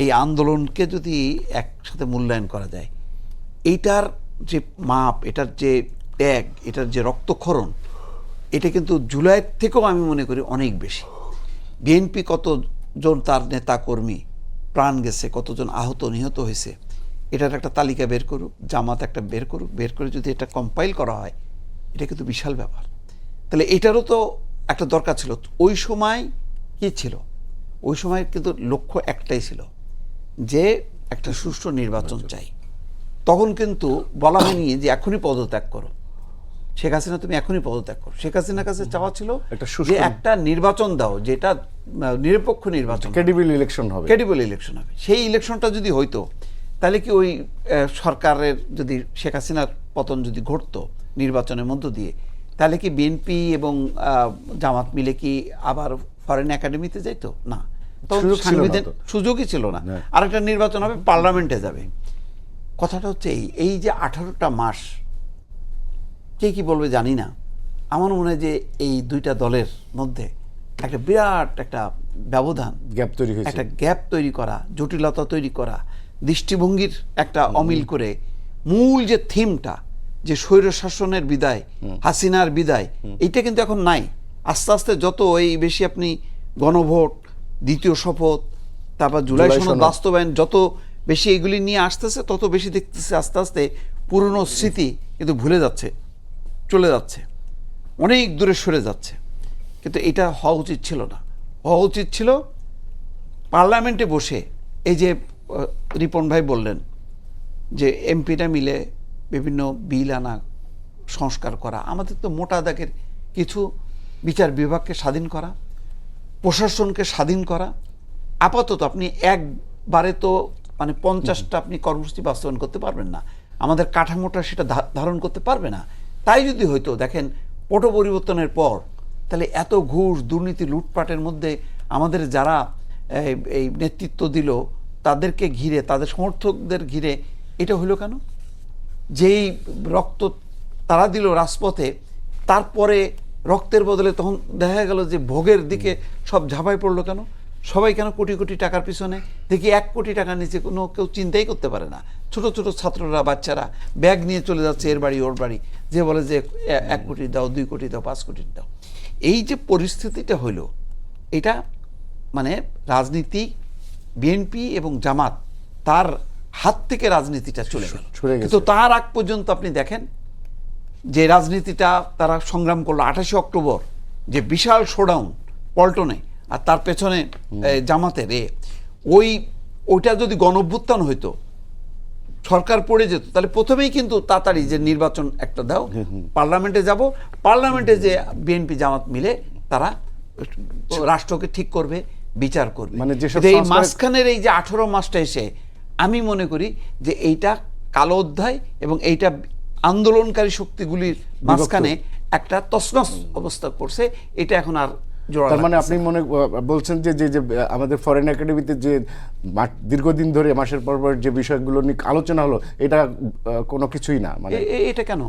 এই আন্দোলনকে যদি একসাথে মূল্যায়ন করা যায়, এইটার যে মাপ, এটার যে ত্যাগ, এটার যে রক্তক্ষরণ, এটা কিন্তু জুলাইয়ের থেকেও আমি মনে করি অনেক বেশি। বিএনপি কতজন তার নেতা কর্মী প্রাণ গেছে, কতজন আহত নিহত হয়েছে, এটার একটা তালিকা বের করুক, জামাত একটা বের করুক, বের করে যদি এটা কম্পাইল করা হয়, এটা কিন্তু বিশাল ব্যাপার। তাহলে এটারও তো একটা দরকার ছিল। ওই সময় কি ছিল? ওই সময় কিন্তু লক্ষ্য একটাই ছিল যে একটা সুষ্ঠু নির্বাচন চাই। তখন কিন্তু বলা হয়নি যে এখনই পদত্যাগ করো, শেখ হাসিনা তুমি এখনই পদত্যাগ করো। শেখ হাসিনার কাছে চাওয়া ছিল যে একটা নির্বাচন দাও যেটা নিরপেক্ষ নির্বাচন, ক্রেডিবল ইলেকশন হবে, ক্রেডিবল ইলেকশন হবে। সেই ইলেকশনটা যদি হইতো তাহলে কি ওই সরকারের যদি শেখ হাসিনার পতন যদি ঘটতো নির্বাচনের মধ্য দিয়ে, তাহলে কি বিএনপি এবং জামাত মিলে কি আবার ফরেন একাডেমিতে যাইতো? না, সুযোগই ছিল না। আরেকটা নির্বাচন হবে, পার্লামেন্টে যাবে। কথাটা হচ্ছে এই যে 18টা মাস, কে কি বলবে জানি না, আমার মনে হয় যে এই দুইটা দলের মধ্যে একটা বিরাট একটা ব্যবধান, গ্যাপ তৈরি হয়েছে, একটা গ্যাপ তৈরি করা, জটিলতা তৈরি করা, দৃষ্টিভঙ্গির একটা অমিল করে মূল যে থিমটা, যে স্বৈর শাসনের বিদায়, হাসিনার বিদায়, এইটা কিন্তু এখন নাই। আস্তে আস্তে যত এই বেশি আপনি গণভোট, দ্বিতীয় শপথ, তারপর জুলাই সনদ বাস্তবায়ন, যত বেশি এগুলি নিয়ে আসতেছে, তত বেশি দেখতেছে আস্তে আস্তে পুরনো স্মৃতি কিন্তু ভুলে যাচ্ছে, চলে যাচ্ছে, অনেক দূরে সরে যাচ্ছে। কিন্তু এটা হওয়া উচিত ছিল না। হওয়া উচিত ছিল পার্লামেন্টে বসে, এই যে রিপন ভাই বললেন যে এমপিরা মিলে বিভিন্ন বিল আনা, সংস্কার করা। আমাদের তো মোটা দাগের কিছু, বিচার বিভাগকে স্বাধীন করা, প্রশাসনকে স্বাধীন করা। আপাতত আপনি একবারে তো মানে 50টা আপনি কর্মসূচি বাস্তবায়ন করতে পারবেন না, আমাদের কাঠামোটা সেটা ধারণ করতে পারবে না। তাই যদি হয়তো দেখেন পট পরিবর্তনের পর, তাহলে এত ঘুষ, দুর্নীতি, লুটপাটের মধ্যে আমাদের যারা এই নেতৃত্ব দিল, তাদেরকে ঘিরে, তাদের সমর্থকদের ঘিরে এটা হলো কেন? যেই রক্ত তারা দিল রাজপথে, তারপরে রক্তের বদলে তখন দেখা গেল যে ভোগের দিকে সব ঝাঁপাই পড়লো কেন? সবাই কেন কোটি কোটি টাকার পিছনে? দেখি 1 কোটি টাকার নিচে কোনো কেউ চিন্তাই করতে পারে না। ছোট ছোট ছাত্ররা, বাচ্চারা ব্যাগ নিয়ে চলে যাচ্ছে এর বাড়ি ওর বাড়ি, যে বলে যে 1 কোটি দাও, 2 কোটি দাও, 5 কোটি দাও। এই যে পরিস্থিতিটা হইল, এটা মানে রাজনীতি, বিএনপি এবং জামাত, তার হাত থেকে রাজনীতিটা চলে গেল। কিন্তু তার আগ পর্যন্ত আপনি দেখেন যে রাজনীতিটা তারা সংগ্রাম করলো। 28 অক্টোবর যে বিশাল শোডাউন পল্টনে, আর তার পেছনে জামাতের ওইটা যদি গণঅভ্যুত্থান হইতো, সরকার পড়ে যেত, তাহলে প্রথমেই কিন্তু তাড়াতাড়ি যে নির্বাচন একটা দাও, পার্লামেন্টে যাব, পার্লামেন্টে যে বিএনপি জামাত মিলে তারা রাষ্ট্রকে ঠিক করবে, বিচার করবে। মানে এই মাঝখানের এই যে 18 মাসটা এসে আমি মনে করি যে এইটা কালো অধ্যায়, এবং এইটা আন্দোলনকারী শক্তিগুলির মাঝখানে একটা তছনছ অবস্থা করছে। এটা এখন আর জোড়া তার মানে লাগতেছে আপনি মনে বলছেন যে যে যে আমাদের ফরেন একাডেমিতে যে দীর্ঘদিন ধরে মাসের পর পর যে বিষয়গুলো নিয়ে আলোচনা হলো, এটা কোনো কিছুই না মানে এটা কেন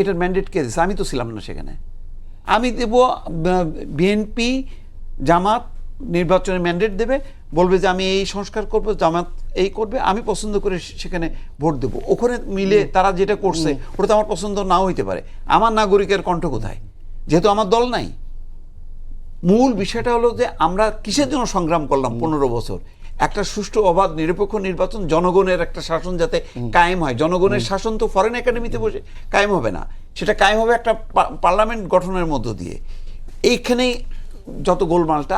এটার ম্যান্ডেট কে দিয়েছে? আমি তো ছিলাম না সেখানে। আমি দেব বিএনপি জামাত নির্বাচনের ম্যান্ডেট দেবে, বলবে যে আমি এই সংস্কার করব, জামাত এই করবে, আমি পছন্দ করে সেখানে ভোট দেব। ওখানে মিলে তারা যেটা করছে ওটা তো আমার পছন্দ নাও হইতে পারে। আমার নাগরিকের কণ্ঠ কোথায়? যেহেতু আমার দল নাই। মূল বিষয়টা হলো যে আমরা কিসের জন্য সংগ্রাম করলাম 15 বছর? একটা সুষ্ঠু অবাধ নিরপেক্ষ নির্বাচন, জনগণের একটা শাসন যাতে কায়েম হয়। জনগণের শাসন তো ফরেন একাডেমিতে বসে কায়েম হবে না, সেটা কায়েম হবে একটা পার্লামেন্ট গঠনের মধ্য দিয়ে। এইখানেই যত গোলমালটা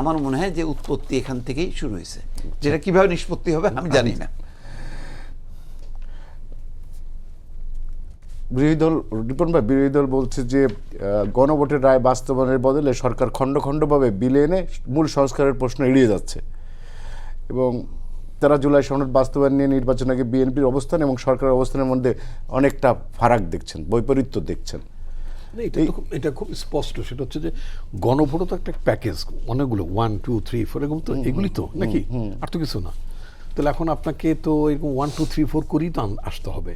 আমার মনে হয় যে উৎপত্তি এখান থেকেই শুরু হয়েছে। যেটা কিভাবে নিষ্পত্তি হবে আমি জানি না। বিরোধী দল, রিপন ভাই, বিরোধী দল বলছে যে গণভোটের রায় বাস্তবায়নের বদলে সরকার খণ্ড খণ্ডভাবে বিলে এনে মূল সংস্কারের প্রশ্ন এড়িয়ে যাচ্ছে, এবং তারা জুলাই সনদ বাস্তবায়ন নিয়ে নির্বাচন আগে বিএনপির অবস্থান এবং সরকারের অবস্থানের মধ্যে অনেকটা ফারাক দেখছেন, বৈপরীত্য দেখছেন। না, এটা খুব স্পষ্ট। সেটা হচ্ছে যে গণভোটও তো একটা প্যাকেজ, অনেকগুলো 1 2 3 4 এরকম তো, এগুলি তো নাকি, আর তো কিছু না। তাহলে এখন আপনাকে তো এরকম 1 2 3 4 করেই তো আসতে হবে।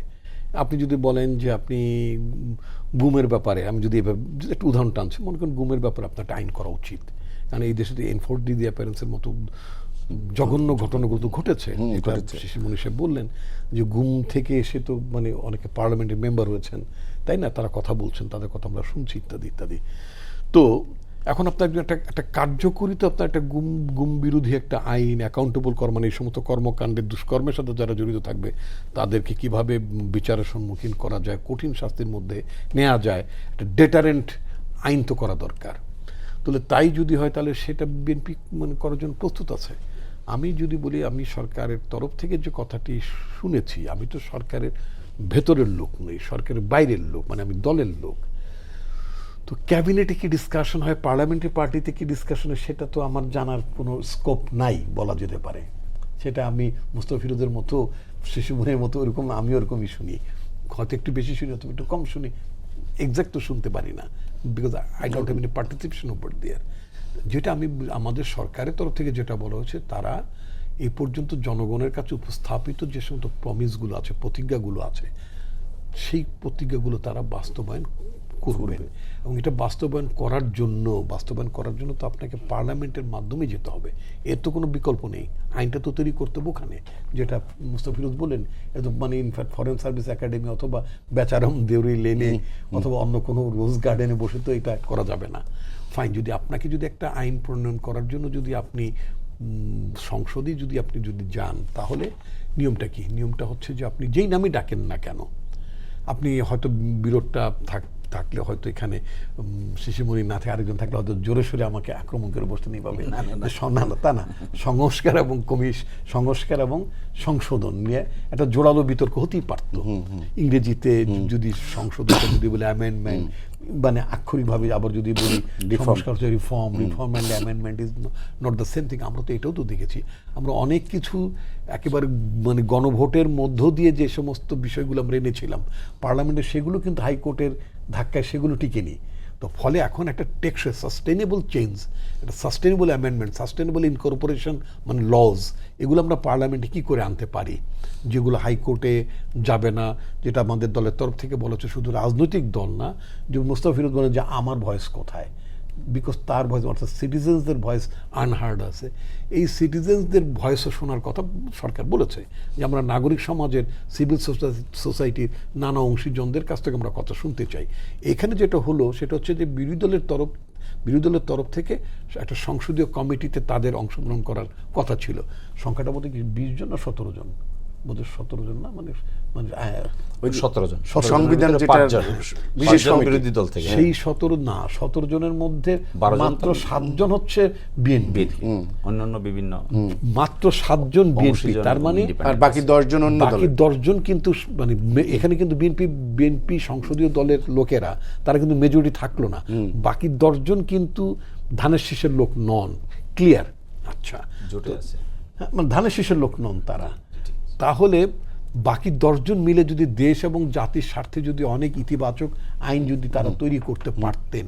আপনি যদি বলেন যে আপনি গুমের ব্যাপারে, আমি যদি এভাবে একটা উদাহরণ টানছি, মনে করেন গুমের ব্যাপারে আপনার একটা আইন করা উচিত, কারণ এই দেশে এনফোর্স দি অ্যাপিয়ারেন্সের মতো জঘন্য ঘটনাগুলো তো ঘটেছে। শিশিরমণি সাহেব বললেন যে গুম থেকে এসে তো মানে অনেকে পার্লামেন্টের মেম্বার হয়েছেন, তাই না, তারা কথা বলছেন, তাদের কথা আমরা শুনছি ইত্যাদি ইত্যাদি। তো এখন আপনার একটা কার্যকরী তো আপনার একটা গুম বিরোধী একটা আইন, অ্যাকাউন্টেবল মানে এই সমস্ত কর্মকাণ্ডের দুষ্কর্মের সাথে যারা জড়িত থাকবে তাদেরকে কিভাবে বিচারের সম্মুখীন করা যায়, কঠিন শাস্তির মধ্যে নেওয়া যায়, একটা ডেটারেন্ট আইন তো করা দরকার। তাহলে তাই যদি হয় তাহলে সেটা বিএনপি মানে করার জন্য প্রস্তুত আছে। আমি যদি বলি, আমি সরকারের তরফ থেকে যে কথাটি শুনেছি, আমি তো সরকারের ভেতরের লোক নই, সরকারের বাইরের লোক, মানে আমি দলের লোক। তো ক্যাবিনেটে কি ডিসকাশন হয়, পার্লামেন্টারি পার্টিতে কি ডিসকাশন হয়, সেটা তো আমার জানার কোনো স্কোপ নাই বলা যেতে পারে। সেটা আমি মুস্তাফা ফিরোজের মতো, শিশুমনের মতো ওরকম আমি ওরকমই শুনি, হয়তো একটু বেশি শুনি, হয়তো একটু কম শুনি, এক্সাক্ট তো শুনতে পারি না, because I don't have any participation over there. যেটা আমাদের সরকারের তরফ থেকে যেটা বলা হয়েছে, তারা এই পর্যন্ত জনগণের কাছে উপস্থাপিত যে সমস্ত প্রমিসগুলো আছে, প্রতিজ্ঞাগুলো আছে, সেই প্রতিজ্ঞাগুলো তারা বাস্তবায়ন করবেন। এবং এটা বাস্তবায়ন করার জন্য তো আপনাকে পার্লামেন্টের মাধ্যমে যেতে হবে, এর তো কোনো বিকল্প নেই। আইনটা তো তৈরি করতে হবে ওখানে, যেটা মুস্তাফা ফিরোজ বললেন, এত মানে ইনফ্যাক্ট ফরেন সার্ভিস একাডেমি অথবা বেচারাম দেউরি লেনে অথবা অন্য কোনো রোজ গার্ডেনে বসে তো এটা করা যাবে না। ফাইন, যদি আপনাকে যদি একটা আইন প্রণয়ন করার জন্য যদি আপনি সংসদে যদি যান, তাহলে নিয়মটা কি? নিয়মটা হচ্ছে যে আপনি যেই নামে ডাকেন না কেন, আপনি হয়তো বিরোধটা থাকলে হয়তো এখানে শিশুমণি না থাকে, আরেকজন থাকলে হয়তো জোরে সোরে আমাকে আক্রমণ করে বসতে নেই পাবে, না তা না। সংস্কার এবং সংশোধন নিয়ে একটা জোরালো বিতর্ক হতেই পারত। ইংরেজিতে যদি সংশোধনটা যদি বলে অ্যামেন্ডমেন্ট, মানে আক্ষরিকভাবে আবার যদি বলি সংস্কার হচ্ছে reform and amendment is not the same thing. আমরা তো এটাও তো দেখেছি, আমরা অনেক কিছু একেবারে মানে গণভোটের মধ্য দিয়ে যে সমস্ত বিষয়গুলো আমরা এনেছিলাম পার্লামেন্টে, সেগুলো কিন্তু হাইকোর্টের ধাক্কায় সেগুলো টিকেনি। তো ফলে এখন একটা টেকসই সাস্টেনেবল চেঞ্জ, একটা সাস্টেনেবল অ্যামেন্ডমেন্ট, সাস্টেনেবল ইনকর্পোরেশন মানে লজ, এগুলো আমরা পার্লামেন্টে কী করে আনতে পারি, যেগুলো হাইকোর্টে যাবে না। যেটা আমাদের দলের তরফ থেকে বলা হচ্ছে, শুধু রাজনৈতিক দল না, যে মুস্তাফা ফিরোজ বলেন যে আমার ভয়েস কোথায়, বিকজ তার ভয়েস অর্থাৎ সিটিজেন্সদের ভয়েস আনহার্ড আছে। এই সিটিজেন্সদের ভয়েসও শোনার কথা সরকার বলেছে, যে আমরা নাগরিক সমাজের, সিভিল সোসাইটির নানা অংশীজনদের কাছ থেকে আমরা কথা শুনতে চাই। এখানে যেটা হলো সেটা হচ্ছে যে বিরোধী দলের তরফ থেকে একটা সংসদীয় কমিটিতে তাদের অংশগ্রহণ করার কথা ছিল। সংখ্যাটা বোধহয় 20 জন না 17 জন, বোধহয় 17 জন না, মানে 17 জন সংবিধান যেটা বিশেষ বিরোধী দল থেকে, সেই 17 জনের মধ্যে মাত্র 7 জন হচ্ছে বিএনপি, অন্যান্য বিভিন্ন মাত্র 7 জন বিএনপি। তার মানে আর বাকি 10 জন অন্য দল, বাকি 10 জন কিন্তু মানে এখানে কিন্তু বিএনপি সংসদীয় দলের লোকেরা তারা কিন্তু মেজরিটি থাকলো না। বাকি 10 জন কিন্তু ধানের শীষের লোক নন, ক্লিয়ার। আচ্ছা, জোটে আছে, মানে ধানের শীষের লোক নন তারা। তাহলে বাকি 10 জন মিলে যদি দেশ এবং জাতির স্বার্থে যদি অনেক ইতিবাচক আইন যদি তারা তৈরি করতে পারতেন,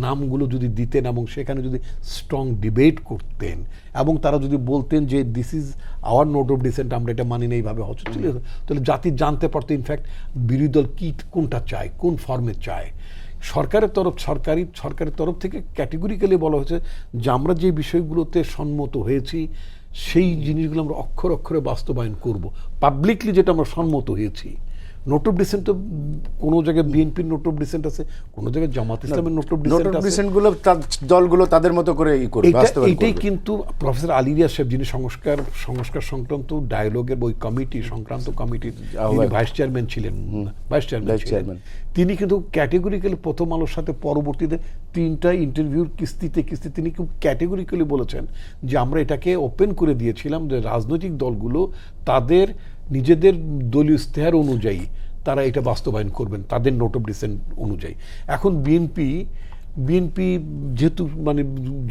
নামগুলো যদি দিতেন এবং সেখানে যদি স্ট্রং ডিবেট করতেন এবং তারা যদি বলতেন যে this is our note of dissent, আমরা এটা মানি না, এইভাবে হচ্ছে, তাহলে জাতি জানতে পারতো ইনফ্যাক্ট বিরোধী দল কি কোনটা চায়, কোন ফর্মে চায়। সরকারের তরফ থেকে ক্যাটেগরিক্যালি বলা হয়েছে যে আমরা যে বিষয়গুলোতে সম্মত হয়েছি সেই জিনিসগুলো আমরা অক্ষরে অক্ষরে বাস্তবায়ন করব। পাবলিকলি যেটা আমরা সম্মত হয়েছি, নোট অফ ডিসেন্ট তো কোনো জায়গায় বিএনপির নোট অফ ডিসেন্ট আছে, কোনো জায়গায় জামাত ইসলামের নোট অফ ডিসেন্ট গুলো দলগুলো তাদের মতো করে এইটাই কিন্তু প্রফেসর আলী রিয়াজ সাহেব, যিনি সংস্কার সংক্রান্ত ডায়ালগের ওই কমিটি সংক্রান্ত কমিটির ভাইস চেয়ারম্যান ছিলেন, তিনি কিন্তু ক্যাটেগরিক্যালি প্রথম আলোর সাথে পরবর্তীতে 3টা ইন্টারভিউর কিস্তিতে তিনি খুব ক্যাটেগরিক্যালি বলেছেন যে আমরা এটাকে ওপেন করে দিয়েছিলাম যে রাজনৈতিক দলগুলো তাদের নিজেদের দলীয় ইশতেহার অনুযায়ী তারা এটা বাস্তবায়ন করবেন, তাদের নোট অফ ডিসেন্ট অনুযায়ী। এখন বিএনপি যেহেতু মানে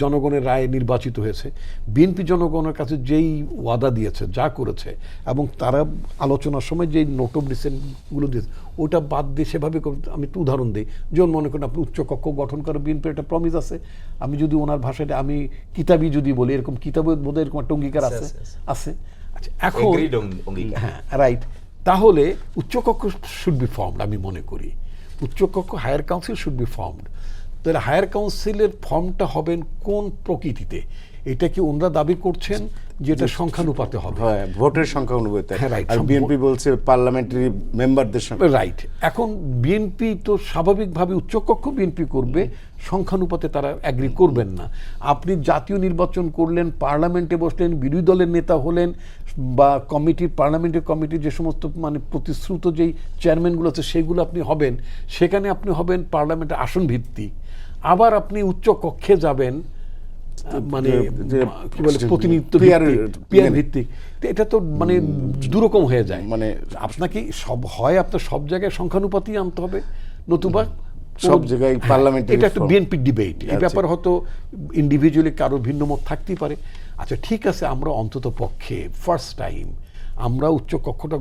জনগণের রায়ে নির্বাচিত হয়েছে, বিএনপি জনগণের কাছে যেই ওয়াদা দিয়েছে, যা করেছে, এবং তারা আলোচনার সময় যেই নোট অফ ডিসেন্টগুলো দিয়েছে ওটা বাদ দিয়ে সেভাবে আমি একটু উদাহরণ দিই। যেমন মনে করেন আপনি উচ্চকক্ষ গঠন করে বিএনপির একটা প্রমিস আছে, আমি যদি ওনার ভাষাটা আমি কিতাবি যদি বলি, এরকম কিতাবে বোধহয় এরকম একটা অঙ্গীকার আছে। আচ্ছা, এখন হ্যাঁ রাইট, তাহলে উচ্চকক্ষ শুড বি ফর্মড, আমি মনে করি উচ্চকক্ষ higher council should be formed. তাহলে হায়ার কাউন্সিলের ফর্মটা হবেন কোন প্রকৃতিতে? এটা কি ওনারা দাবি করছেন যে এটা সংখ্যানুপাতে হবে, ভোটের সংখ্যা অনুপাতে, আর বিএনপি বলছে পার্লামেন্টারি মেম্বারদের সংখ্যা, রাইট। এখন বিএনপি তো স্বাভাবিকভাবে উচ্চকক্ষ বিএনপি করবে, সংখ্যানুপাতে তারা অ্যাগ্রি করবেন না। আপনি জাতীয় নির্বাচন করলেন, পার্লামেন্টে বসলেন, বিরোধী দলের নেতা হলেন, বা পার্লামেন্টের কমিটির যে সমস্ত মানে প্রতিশ্রুত যেই চেয়ারম্যানগুলো আছে সেগুলো আপনি হবেন, সেখানে আপনি হবেন পার্লামেন্টের আসন ভিত্তিক। আবার আপনি উচ্চ কক্ষে যাবেন মানে কি বলে প্রতিনিধিত্ব পিয়ার ভিত্তিক, এটা তো মানে দুরকম হয়ে যায়। মানে আপনাকে আপনার সব জায়গায় সংখ্যানুপাতই আনতে হবে, নতুবা সব জায়গায় পার্লামেন্টে এটা একটা বিএনপি ডিবেট। এই ব্যাপারে হয়তো ইন্ডিভিজুয়ালি কারো ভিন্ন মত থাকতেই পারে। আচ্ছা ঠিক আছে, আমরা অন্তত পক্ষে ফার্স্ট টাইম আমরা উচ্চ কক্ষটা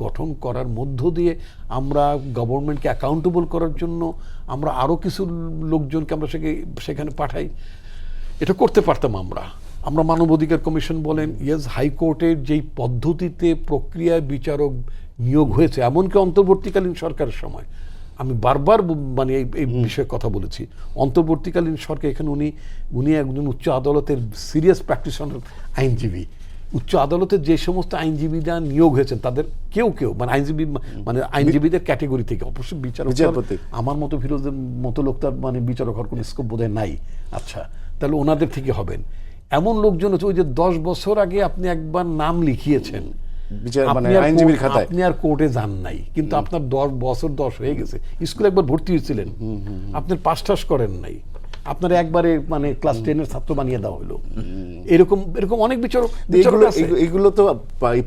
গঠন করার মধ্য দিয়ে আমরা গভর্নমেন্টকে অ্যাকাউন্টেবল করার জন্য আমরা আরও কিছু লোকজনকে আমরা সেখানে পাঠাই। এটা করতে পারতাম আমরা মানবাধিকার কমিশন বলেন, ইয়েস, হাইকোর্টের যেই পদ্ধতিতে প্রক্রিয়ায় বিচারক নিয়োগ হয়েছে, এমনকি অন্তর্বর্তীকালীন সরকারের সময় আমি বারবার মানে এই বিষয়ে কথা বলেছি, অন্তর্বর্তীকালীন সরকার এখানে উনি একজন উচ্চ আদালতের সিরিয়াস প্র্যাকটিশনার আইনজীবী। উচ্চ আদালতের যে সমস্ত আইনজীবীরা নিয়োগ হয়েছেন তাদের কেউ মানে আইনজীবীদের ক্যাটেগরি থেকে, অবশ্যই বিচারপতি আমার মতো ফিরোজের মতো লোক তার মানে বিচারক হওয়ার কোনো স্কোপ বোধহয় নাই। আচ্ছা, তাহলে ওনাদের থেকে হবেন এমন লোকজন হচ্ছে ওই যে 10 বছর আগে আপনি একবার নাম লিখিয়েছেন আপনি আর কোর্টে যান নাই, কিন্তু আপনার 10 বছর হয়ে গেছে, স্কুলে একবার ভর্তি হয়েছিলেন, আপনার পাস টাস করেন নাই, আপনার একবারে মানে ক্লাস 10-এর ছাত্র বানিয়ে দেওয়া হলো, এরকম অনেক বিচারক এগুলো তো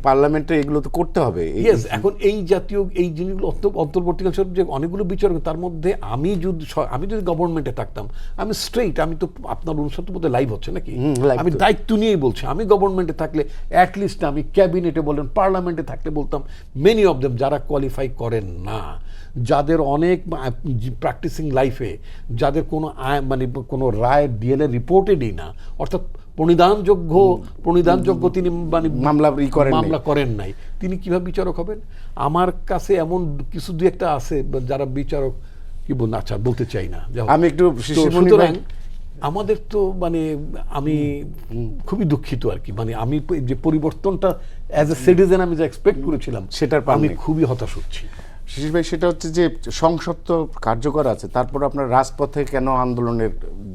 পার্লামেন্টে এগুলো তো করতে হবে। এখন এই জাতীয় এই জিনিসগুলো অন্তর্বর্তীকালীন যে অনেকগুলো বিচারক, তার মধ্যে আমি যদি গভর্নমেন্টে থাকতাম, আমি স্ট্রেইট, আমি তো আপনার অনুষ্ঠান মধ্যে লাইভ হচ্ছে নাকি, আমি দায়িত্ব নিয়েই বলছি, আমি গভর্নমেন্টে থাকলে অ্যাটলিস্ট আমি ক্যাবিনেটে বলেন, পার্লামেন্টে থাকলে বলতাম মেনি অফ দেম যারা কোয়ালিফাই করেন না, যাদের অনেক প্র্যাকটিসিং লাইফে যাদের কোনো রায় ডিএলএ রিপোর্টেডই না, অর্থাৎ প্রণিধানযোগ্য তিনি মানে মামলা করেন নাই, তিনি কিভাবে বিচারক হবেন? আমার কাছে এমন কিছু দুই একটা আছে যারা বিচারক কি আচ্ছা বলতে চাই না, আমি একটু সুতরাং আমাদের তো মানে আমি খুবই দুঃখিত আর কি, মানে আমি যে পরিবর্তনটা অ্যাজ এ সিটিজেন আমি যা এক্সপেক্ট করেছিলাম সেটার আমি খুবই হতাশ হচ্ছি। শিশির ভাই, সেটা হচ্ছে যে সংসদ তো কার্যকর আছে, তারপর আপনার রাজপথে কেন আন্দোলনের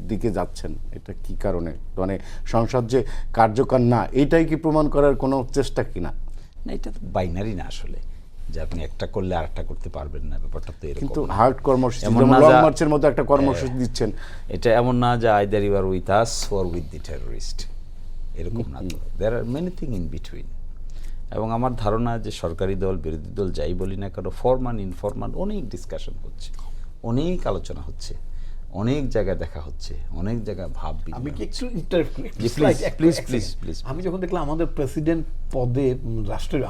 দিকে যাচ্ছেন? এটা কি কারণে? মানে সংসদ যে কার্যকর না, এটাই কি প্রমাণ করার কোনো চেষ্টা কিনা? না, এটা তো বাইনারি না আসলে, যে আপনি একটা করলে আরেকটা করতে পারবেন না, ব্যাপারটা তো এরকম। কিন্তু হার্ড কর্মসূচি, লং মার্চের মতো একটা কর্মসূচি দিচ্ছেন, এটা এমন না যে either you are with us or with the terrorist, এরকম না তো, there are many thing in between. এবং আমার ধারণা যে সরকারি দল বিরোধী দল যাই বলি না কেন, ফরমান ইনফরমান অনেক ডিসকাশন হচ্ছে, অনেক আলোচনা হচ্ছে। অনেক জায়গায় দেখা হচ্ছে, অনেক জায়গায় ভাব আমি বিনিময় কি হচ্ছে। একটু জি, please, please. আমি যখন দেখলাম আমাদের প্রেসিডেন্ট পদে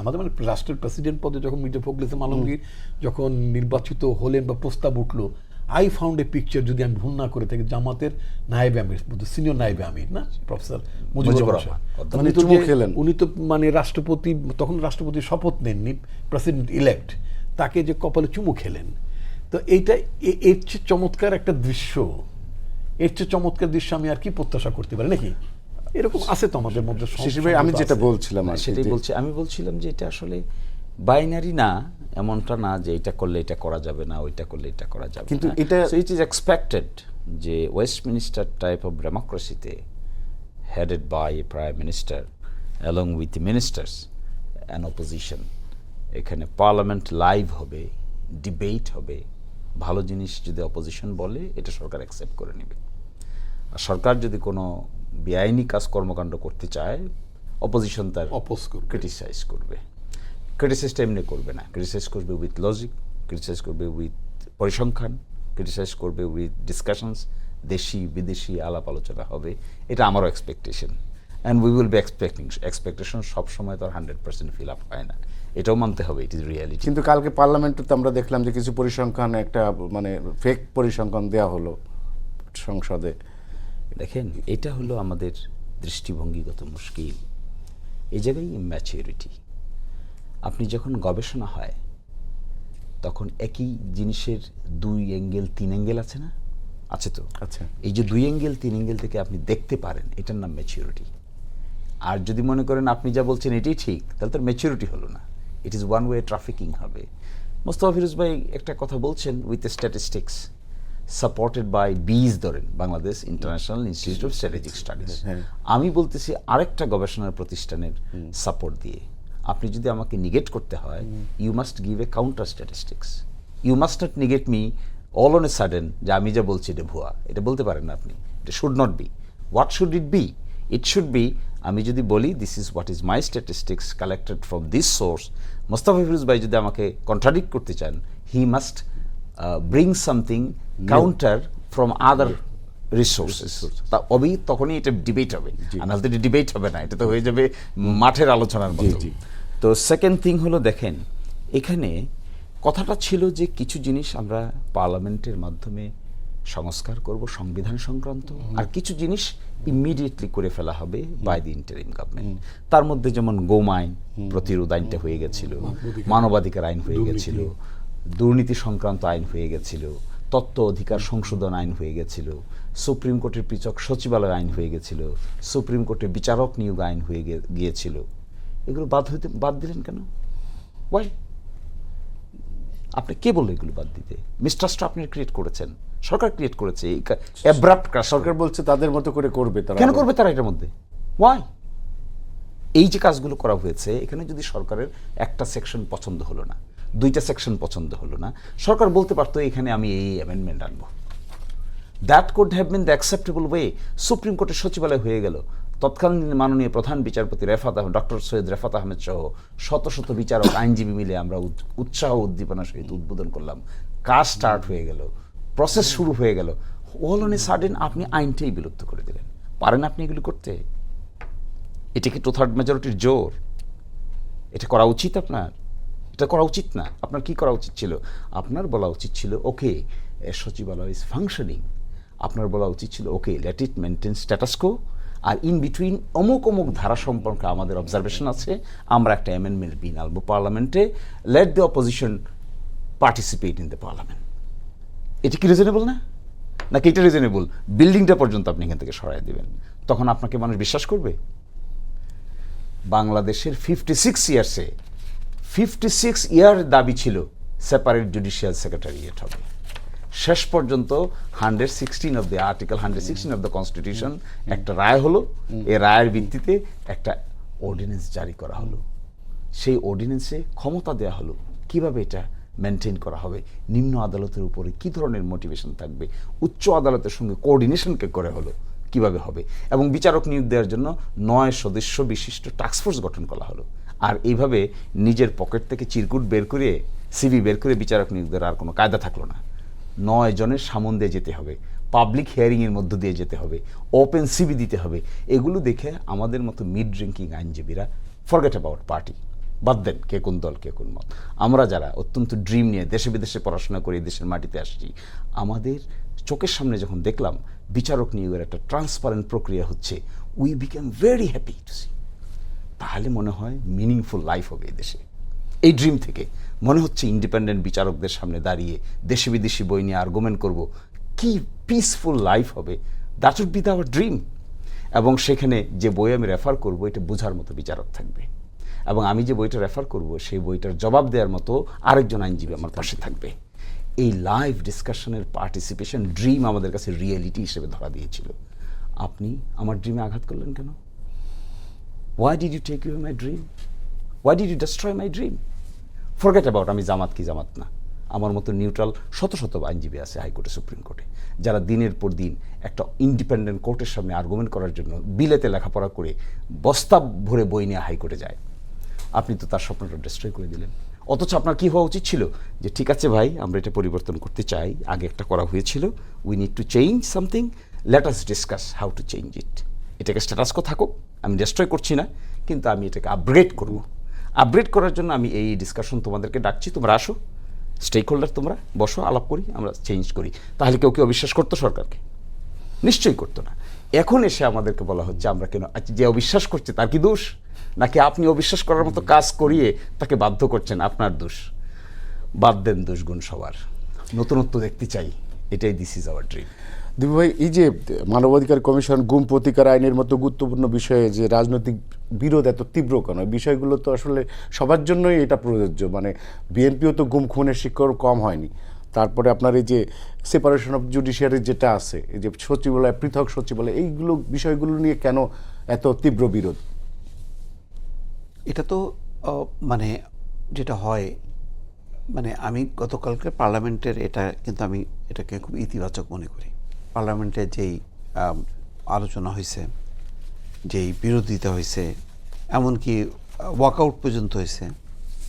আমাদের মানে রাষ্ট্রের প্রেসিডেন্ট পদে যখন মির্জা ফখরুল ইসলাম আলমগীর যখন নির্বাচিত হলেন বা প্রস্তাব উঠলো, আই ফাউন্ড এ পিকচার, যদি আমি ভুল না করে থাকি, জামাতের নায়েবে আমির, সিনিয়র নায়েবে আমির না প্রফেসর মুজিবুর রহমান। মানে চুমু খেলেন। উনি তো মানে রাষ্ট্রপতি, তখন রাষ্ট্রপতি শপথ নেননি, প্রেসিডেন্ট ইলেক্ট, তাকে যে কপালে চুমু খেলেন। তো এইটা এর চেয়ে চমৎকার একটা দৃশ্য, এর চেয়ে চমৎকার দৃশ্য আমি আর কি প্রত্যাশা করতে পারি নাকি? এরকম আছে তো আমাদের মধ্যে। শিশির ভাই, আমি যেটা বলছিলাম আর কি, সেটাই বলছি, আমি বলছিলাম যে এটা আসলে বাইনারি না, এমনটা না যে এটা করলে এটা করা যাবে না, ওইটা করলে এটা করা যাবে কিন্তু না। এটা- সো ইট ইজ এক্সপেক্টেড যে ওয়েস্টমিনিস্টার টাইপ অফ ডেমোক্রেসিতে, headed by a prime minister along with ministers and opposition, এখানে পার্লামেন্ট লাইভ হবে, ডিবেট হবে, ভালো জিনিস যদি অপোজিশন বলে এটা সরকার অ্যাকসেপ্ট করে নেবে। আর সরকার যদি কোনো বেআইনি কাজ কর্মকাণ্ড করতে চায়, অপোজিশন তার Oppose করবে। ক্রিটিসাইজ করবে। ক্রিটিসাইজটা এমনি করবে না, ক্রিটিসাইজ করবে উইথ লজিক, ক্রিটিসাইজ করবে উইথ পরিসংখ্যান, ক্রিটিসাইজ করবে উইথ ডিসকাশনস, দেশি বিদেশি আলাপ আলোচনা হবে। এটা আমারও expectation, and we will be expectation সবসময় তো আর 100% ফিল আপ হয় না, এটাও মানতে হবে, ইট ইজ রিয়ালিটি। কিন্তু কালকে পার্লামেন্টে তো আমরা দেখলাম যে কিছু পরিসংখ্যান, একটা মানে ফেক পরিসংখ্যান দেওয়া হলো সংসদে। দেখেন, এটা হলো আমাদের দৃষ্টিভঙ্গিগত মুশকিল, এই জায়গায় ম্যাচিউরিটি। আপনি যখন গবেষণা হয় তখন একই জিনিসের 2 অ্যাঙ্গেল 3 অ্যাঙ্গেল আছে না, আছে তো। আচ্ছা, এই যে 2 অ্যাঙ্গেল 3 অ্যাঙ্গেল থেকে আপনি দেখতে পারেন, এটার নাম ম্যাচিউরিটি। আর যদি মনে করেন আপনি যা বলছেন এটাই ঠিক, তাহলে তার ম্যাচিউরিটি হলো না, it is one way trafficking হবে। মোস্তফা ফিরোজ ভাই একটা কথা বলছেন উইথ স্ট্যাটিস্টিক্স সাপোর্টেড বাই বিজ, ধরেন Bangladesh international institute of strategic studies. আমি বলতেছি আরেকটা গবেষণার প্রতিষ্ঠানের সাপোর্ট দিয়ে। আপনি যদি আমাকে নিগেট করতে হয়, you must give a counter statistics. You must not negate me all on a sudden যে আমি যা বলছি এটা ভুয়া, এটা বলতে পারেন না আপনি। এটা should not be. What should it be? It should be, আমি যদি বলি this is what is my statistics collected from this source, Mostafa Firoz ভাই যদি আমাকে কন্ট্রাডিক্ট করতে চান, he must bring something counter from other resources. তখনই এটা ডিবেট হবে, আর নাহলে তো এটা ডিবেট হবে না, এটা তো হয়ে যাবে মাঠের আলোচনার মতো। তো সেকেন্ড থিং হলো, দেখেন এখানে কথাটা ছিল যে কিছু জিনিস আমরা পার্লামেন্টের মাধ্যমে সংস্কার করব সংবিধান সংক্রান্ত, আর কিছু জিনিস ইমিডিয়েটলি করে ফেলা হবে বাই দি ইন্টারিম গভর্নমেন্ট। তার মধ্যে যেমন গোম আইন প্রতিরোধ আইনটা হয়ে গেছিল, মানবাধিকার আইন হয়ে গেছিল, দুর্নীতি সংক্রান্ত আইন হয়ে গেছিল, তত্ত্ব অধিকার সংশোধন আইন হয়ে গেছিল, সুপ্রিম কোর্টের পৃথক সচিবালয় আইন হয়ে গেছিল, সুপ্রিম কোর্টের বিচারক নিয়োগ আইন হয়ে গিয়েছিল। এগুলো বাদ দিলেন কেন? ওয়াই? আপনি কে বললো এগুলো বাদ দিতে? মিস্ট্রাস্ট আপনি ক্রিয়েট করেছেন, সরকার ক্রিয়েট করেছে। সরকার বলছে তাদের মতো করে করবে, তারা কেন করবে তারা এটার মধ্যে? ওয়াই? এই যে কাজগুলো করা হয়েছে, এখানে যদি সরকারের একটা সেকশন পছন্দ হলো না, 2টা সেকশন পছন্দ হলো না, সরকার বলতে পারতো এখানে আমি এই অ্যামেন্ডমেন্ট আনবো। That could have been the acceptable way. Supreme কোর্টের সচিবালয় হয়ে গেল, তৎকালীন মাননীয় প্রধান বিচারপতি ডক্টর সৈয়দ রেফাত আহমেদ সহ শত শত বিচারক আইনজীবী মিলে আমরা উৎসাহ উদ্দীপনার সহিত উদ্বোধন করলাম, কাজ স্টার্ট হয়ে গেল, প্রসেস শুরু হয়ে গেল। অল অন এ সাডেন আপনি আইনটাই বিলুপ্ত করে দিলেন। পারেন আপনি এগুলো করতে? এটা কি 2/3 মেজরিটির জোর? এটা করা উচিত আপনার? এটা করা উচিত না। আপনার কি করা উচিত ছিল? আপনার বলা উচিত ছিল ওকে সচিবালয় ইজ ফাংশনিং। আপনার বলা উচিত ছিল okay let it maintain status quo, আর ইন বিটুইন অমুক অমুক ধারা সম্পর্কে আমাদের অবজারভেশন আছে, আমরা একটা অ্যামেন্ডমেন্ট বিল আনবো পার্লামেন্টে, let the opposition participate in the parliament. এটা কি রিজনেবল না? নাকি এটা রিজনেবল বিল্ডিংটা পর্যন্ত আপনি এখান থেকে সরাই দেবেন? তখন আপনাকে মানুষ বিশ্বাস করবে? বাংলাদেশের 56 ইয়ার্সে 56 ইয়ার দাবি ছিল সেপারেট জুডিশিয়াল সেক্রেটারিয়েট হবে। শেষ পর্যন্ত 116 of the article 116 of the constitution একটা রায় হলো, এই রায়ের ভিত্তিতে একটা অর্ডিন্যান্স জারি করা হলো। সেই অর্ডিন্যান্সে ক্ষমতা দেওয়া হলো কিভাবে এটা মেনটেন করা হবে, নিম্ন আদালতের উপরে কি ধরনের মোটিভেশন থাকবে, উচ্চ আদালতের সঙ্গে কোঅর্ডিনেশনকে করে হলো কিভাবে হবে, এবং বিচারক নিয়োগ দেওয়ার জন্য 9 সদস্য বিশিষ্ট টাস্কফোর্স গঠন করা হলো। আর এইভাবে নিজের পকেট থেকে চিরকুট বের করে, সিভি বের করে বিচারক নিয়োগ দেওয়ার আর কোনো কায়দা থাকলো না। 9 জনের সামনে যেতে হবে, পাবলিক হিয়ারিংয়ের মধ্য দিয়ে যেতে হবে, ওপেন সিবি দিতে হবে। এগুলো দেখে আমাদের মতো মিড ড্রিঙ্কিং আইনজীবীরা ফরগেট অ্যাবাউট পার্টি, বাদ দেন কে কোন দল কে কোন মত। আমরা যারা অত্যন্ত ড্রিম নিয়ে দেশে বিদেশে পড়াশোনা করে দেশের মাটিতে আসছি, আমাদের চোখের সামনে যখন দেখলাম বিচারক নিয়োগের একটা ট্রান্সপারেন্ট প্রক্রিয়া হচ্ছে, we became very happy to see. তাহলে মনে হয় মিনিংফুল লাইফ হবে এই দেশে। এই ড্রিম থেকে মনে হচ্ছে ইন্ডিপেন্ডেন্ট বিচারকদের সামনে দাঁড়িয়ে দেশি বিদেশি বই নিয়ে আর্গুমেন্ট করব, কি পিসফুল লাইফ হবে। That would be our dream. এবং সেখানে যে বই আমি রেফার করব এটা বোঝার মতো বিচারক থাকবে, এবং আমি যে বইটা রেফার করব সেই বইটার জবাব দেওয়ার মতো আরেকজন আইনজীবী আমার পাশে থাকবে। এই লাইভ ডিসকাশনের পার্টিসিপেশন ড্রিম আমাদের কাছে রিয়েলিটি হিসেবে ধরা দিয়েছিল। আপনি আমার ড্রিমে আঘাত করলেন কেন? Why did you take away my dream? Why did you destroy my dream? Forget about আমি জামাত কি জামাত না। আমার মতো নিউট্রাল শত শত আইনজীবী আছে হাইকোর্টে, সুপ্রিম কোর্টে, যারা দিনের পর দিন একটা ইন্ডিপেন্ডেন্ট কোর্টের সামনে আর্গুমেন্ট করার জন্য বিলেতে লেখাপড়া করে বস্তা ভরে বই নিয়ে হাইকোর্টে যায়। আপনি তো তার স্বপ্নটা ডিস্ট্রয় করে দিলেন। অথচ আপনার কি হওয়া উচিত ছিল যে ঠিক আছে ভাই, আমরা এটা পরিবর্তন করতে চাই, আগে একটা করা হয়েছিল, we need to change something, let us discuss how to change it. এটাকে স্ট্যাটাস কো থাকুক, আমি ডিস্ট্রয় করছি না, কিন্তু আমি এটাকে আপগ্রেড করব। আপগ্রেড করার জন্য আমি এই ডিসকাশন তোমাদেরকে ডাকছি, তোমরা আসো, স্টেক হোল্ডার তোমরা বসো, আলাপ করি, আমরা চেঞ্জ করি। তাহলে কেউ কেউ অবিশ্বাস করতো সরকারকে? নিশ্চয়ই করতো না। এখন এসে আমাদেরকে বলা হচ্ছে আমরা কেন, যে অবিশ্বাস করছে তার কি দোষ, নাকি আপনি অবিশ্বাস করার মতো কাজ করিয়ে তাকে বাধ্য করছেন, আপনার দোষ? বাদ দেন দোষগুণ সবার, নতুনত্ব দেখতে চাই, এটাই this is hour dream. Dibu ভাই, এই যে মানবাধিকার কমিশন গুম প্রতিকার আইনের মতো গুরুত্বপূর্ণ বিষয়ে যে রাজনৈতিক বিরোধ এত তীব্র কেন? বিষয়গুলো তো আসলে সবার জন্যই এটা প্রযোজ্য। মানে বিএনপিও তো গুম খুনের শিকার কম হয়নি। তারপরে আপনার এই যে সেপারেশন অফ জুডিশিয়ারি যেটা আছে, এই যে সচিবালয়, পৃথক সচিবালয়, এইগুলো বিষয়গুলো নিয়ে কেন এত তীব্র বিরোধ? এটা তো মানে যেটা হয়, মানে আমি গতকালকে পার্লামেন্টের এটা কিন্তু আমি এটাকে খুব ইতিবাচক মনে করি। পার্লামেন্টে যেই আলোচনা হয়েছে, যেই বিরোধিতা হয়েছে, এমনকি ওয়াকআউট পর্যন্ত হয়েছে,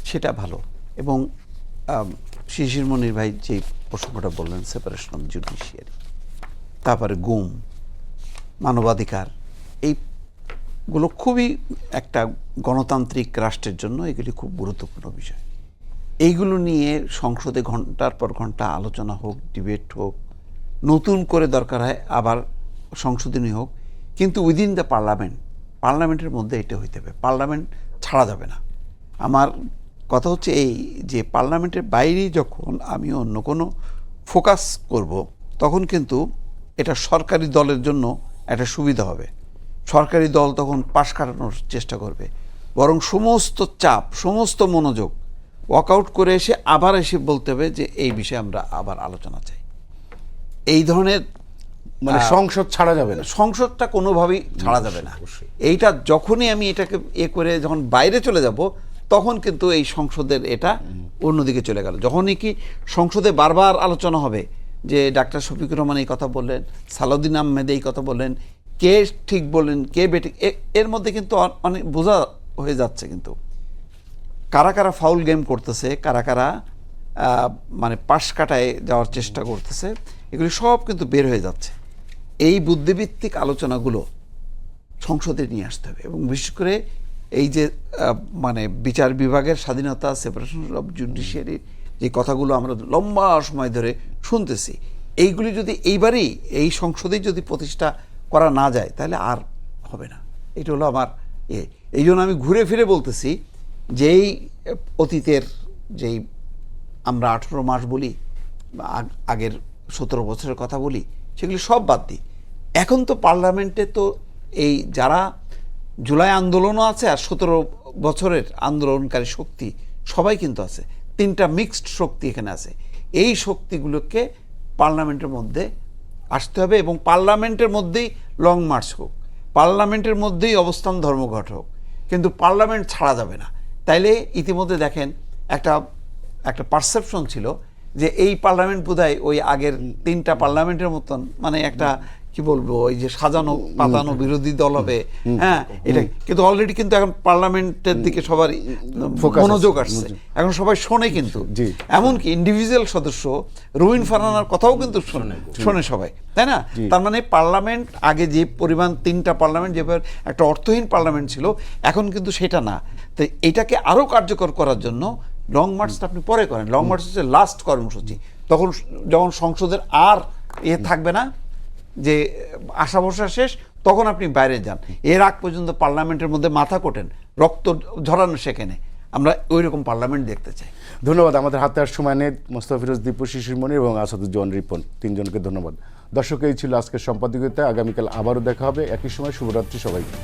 সেটা ভালো। এবং শিশির মনির ভাই যেই প্রসঙ্গটা বললেন, সেপারেশন অফ জুডিশিয়ারি, তারপরে গুম, মানবাধিকার, এইগুলো খুবই একটা গণতান্ত্রিক রাষ্ট্রের জন্য এগুলি খুব গুরুত্বপূর্ণ বিষয়। এইগুলো নিয়ে সংসদে ঘন্টার পর ঘন্টা আলোচনা হোক, ডিবেট হোক, নতুন করে দরকার হয় আবার সংশোধনী হোক, কিন্তু উইদিন দ্য পার্লামেন্টের মধ্যে এটা হইতে হবে। পার্লামেন্ট ছাড়া যাবে না। আমার কথা হচ্ছে এই যে পার্লামেন্টের বাইরে যখন আমি অন্য কোনো ফোকাস করব, তখন কিন্তু এটা সরকারি দলের জন্য একটা সুবিধা হবে। সরকারি দল তখন পাশ কাটানোর চেষ্টা করবে, বরং সমস্ত চাপ, সমস্ত মনোযোগ ওয়াকআউট করে এসে আবার এসে বলতে হবে যে এই বিষয়ে আমরা আবার আলোচনা চাই। এই ধরনের মানে সংসদ ছাড়া যাবে না, সংসদটা কোনোভাবেই ছাড়া যাবে না। এইটা যখনই আমি এটাকে করে যখন বাইরে চলে যাব, তখন কিন্তু এই সংসদের এটা অন্যদিকে চলে গেল। যখনই কি সংসদে বারবার আলোচনা হবে যে ডাক্তার শফিকুর রহমান এই কথা বললেন, সালাউদ্দিন আহমেদ এই কথা বললেন, কে ঠিক বললেন, কে বেঠিক, এর মধ্যে কিন্তু অনেক বোঝা হয়ে যাচ্ছে কিন্তু কারা কারা ফাউল গেম করতেছে, কারা কারা মানে পাশ কাটায় যাওয়ার চেষ্টা করতেছে, এগুলি সব কিন্তু বের হয়ে যাচ্ছে। এই বুদ্ধিভিত্তিক আলোচনাগুলো সংসদে নিয়ে আসতে হবে। এবং বিশেষ করে এই যে মানে বিচার বিভাগের স্বাধীনতা, সেপারেশন অফ জুডিশিয়ারি, যে কথাগুলো আমরা লম্বা সময় ধরে শুনতেছি, এইগুলি যদি এইবারেই এই সংসদেই যদি প্রতিষ্ঠা করা না যায়, তাহলে আর হবে না। এটা হলো আমার এই জন্য আমি ঘুরে ফিরে বলতেছি, যেই অতীতের যেই আমরা 18 মাস বলি, আগের 17 বছরের কথা বলি, সেগুলি সব বাদ দিই। এখন তো পার্লামেন্টে তো এই যারা জুলাই আন্দোলনও আছে, আর 17 বছরের আন্দোলনকারী শক্তি সবাই কিন্তু আছে। 3টা মিক্সড শক্তি এখানে আছে। এই শক্তিগুলোকে পার্লামেন্টের মধ্যে আসতে হবে, এবং পার্লামেন্টের মধ্যেই লং মার্চ হোক, পার্লামেন্টের মধ্যেই অবস্থান ধর্মঘট হোক, কিন্তু পার্লামেন্ট ছাড়া যাবে না। তাইলে ইতিমধ্যে দেখেন একটা পারসেপশন ছিল যে এই পার্লামেন্ট বোধহয় ওই আগের 3টা পার্লামেন্টের মতন, মানে একটা কি বলবো ওই যে সাজানো পাতানো বিরোধী দল হবে, হ্যাঁ এটা কিন্তু অলরেডি কিন্তু এখন পার্লামেন্টের দিকে সবার Focus আছে, মনোযোগ আসছে, এখন সবাই শোনে কিন্তু, জি। এমনকি ইন্ডিভিজুয়াল সদস্য রুবিন ফারহানার কথাও কিন্তু শোনে সবাই, তাই না? তার মানে পার্লামেন্ট আগে যে পরিমাণ 3টা পার্লামেন্ট যেভাবে একটা অর্থহীন পার্লামেন্ট ছিল, এখন কিন্তু সেটা না। তো এটাকে আরো কার্যকর করার জন্য লং মার্চটা আপনি পরে করেন, লং মার্চ হচ্ছে লাস্ট কর্মসূচি, তখন যখন সংসদের আর থাকবে না, যে আশা ভরসা শেষ, তখন আপনি বাইরে যান। এর আগ পর্যন্ত পার্লামেন্টের মধ্যে মাথা কোটেন, রক্ত ঝরানো সেখানে, আমরা ওই রকম পার্লামেন্ট দেখতে চাই। ধন্যবাদ। আমাদের হাতে আর সময় নেই। মোস্তফা ফিরোজ, দীপু শিশিরমণি এবং আসাদুজ্জামান রিপন, তিনজনকে ধন্যবাদ। দর্শক, এই ছিল আজকের সম্পাদকীয়তা। আগামীকাল আবারও দেখা হবে একই সময়। শুভরাত্রি সবাইকে।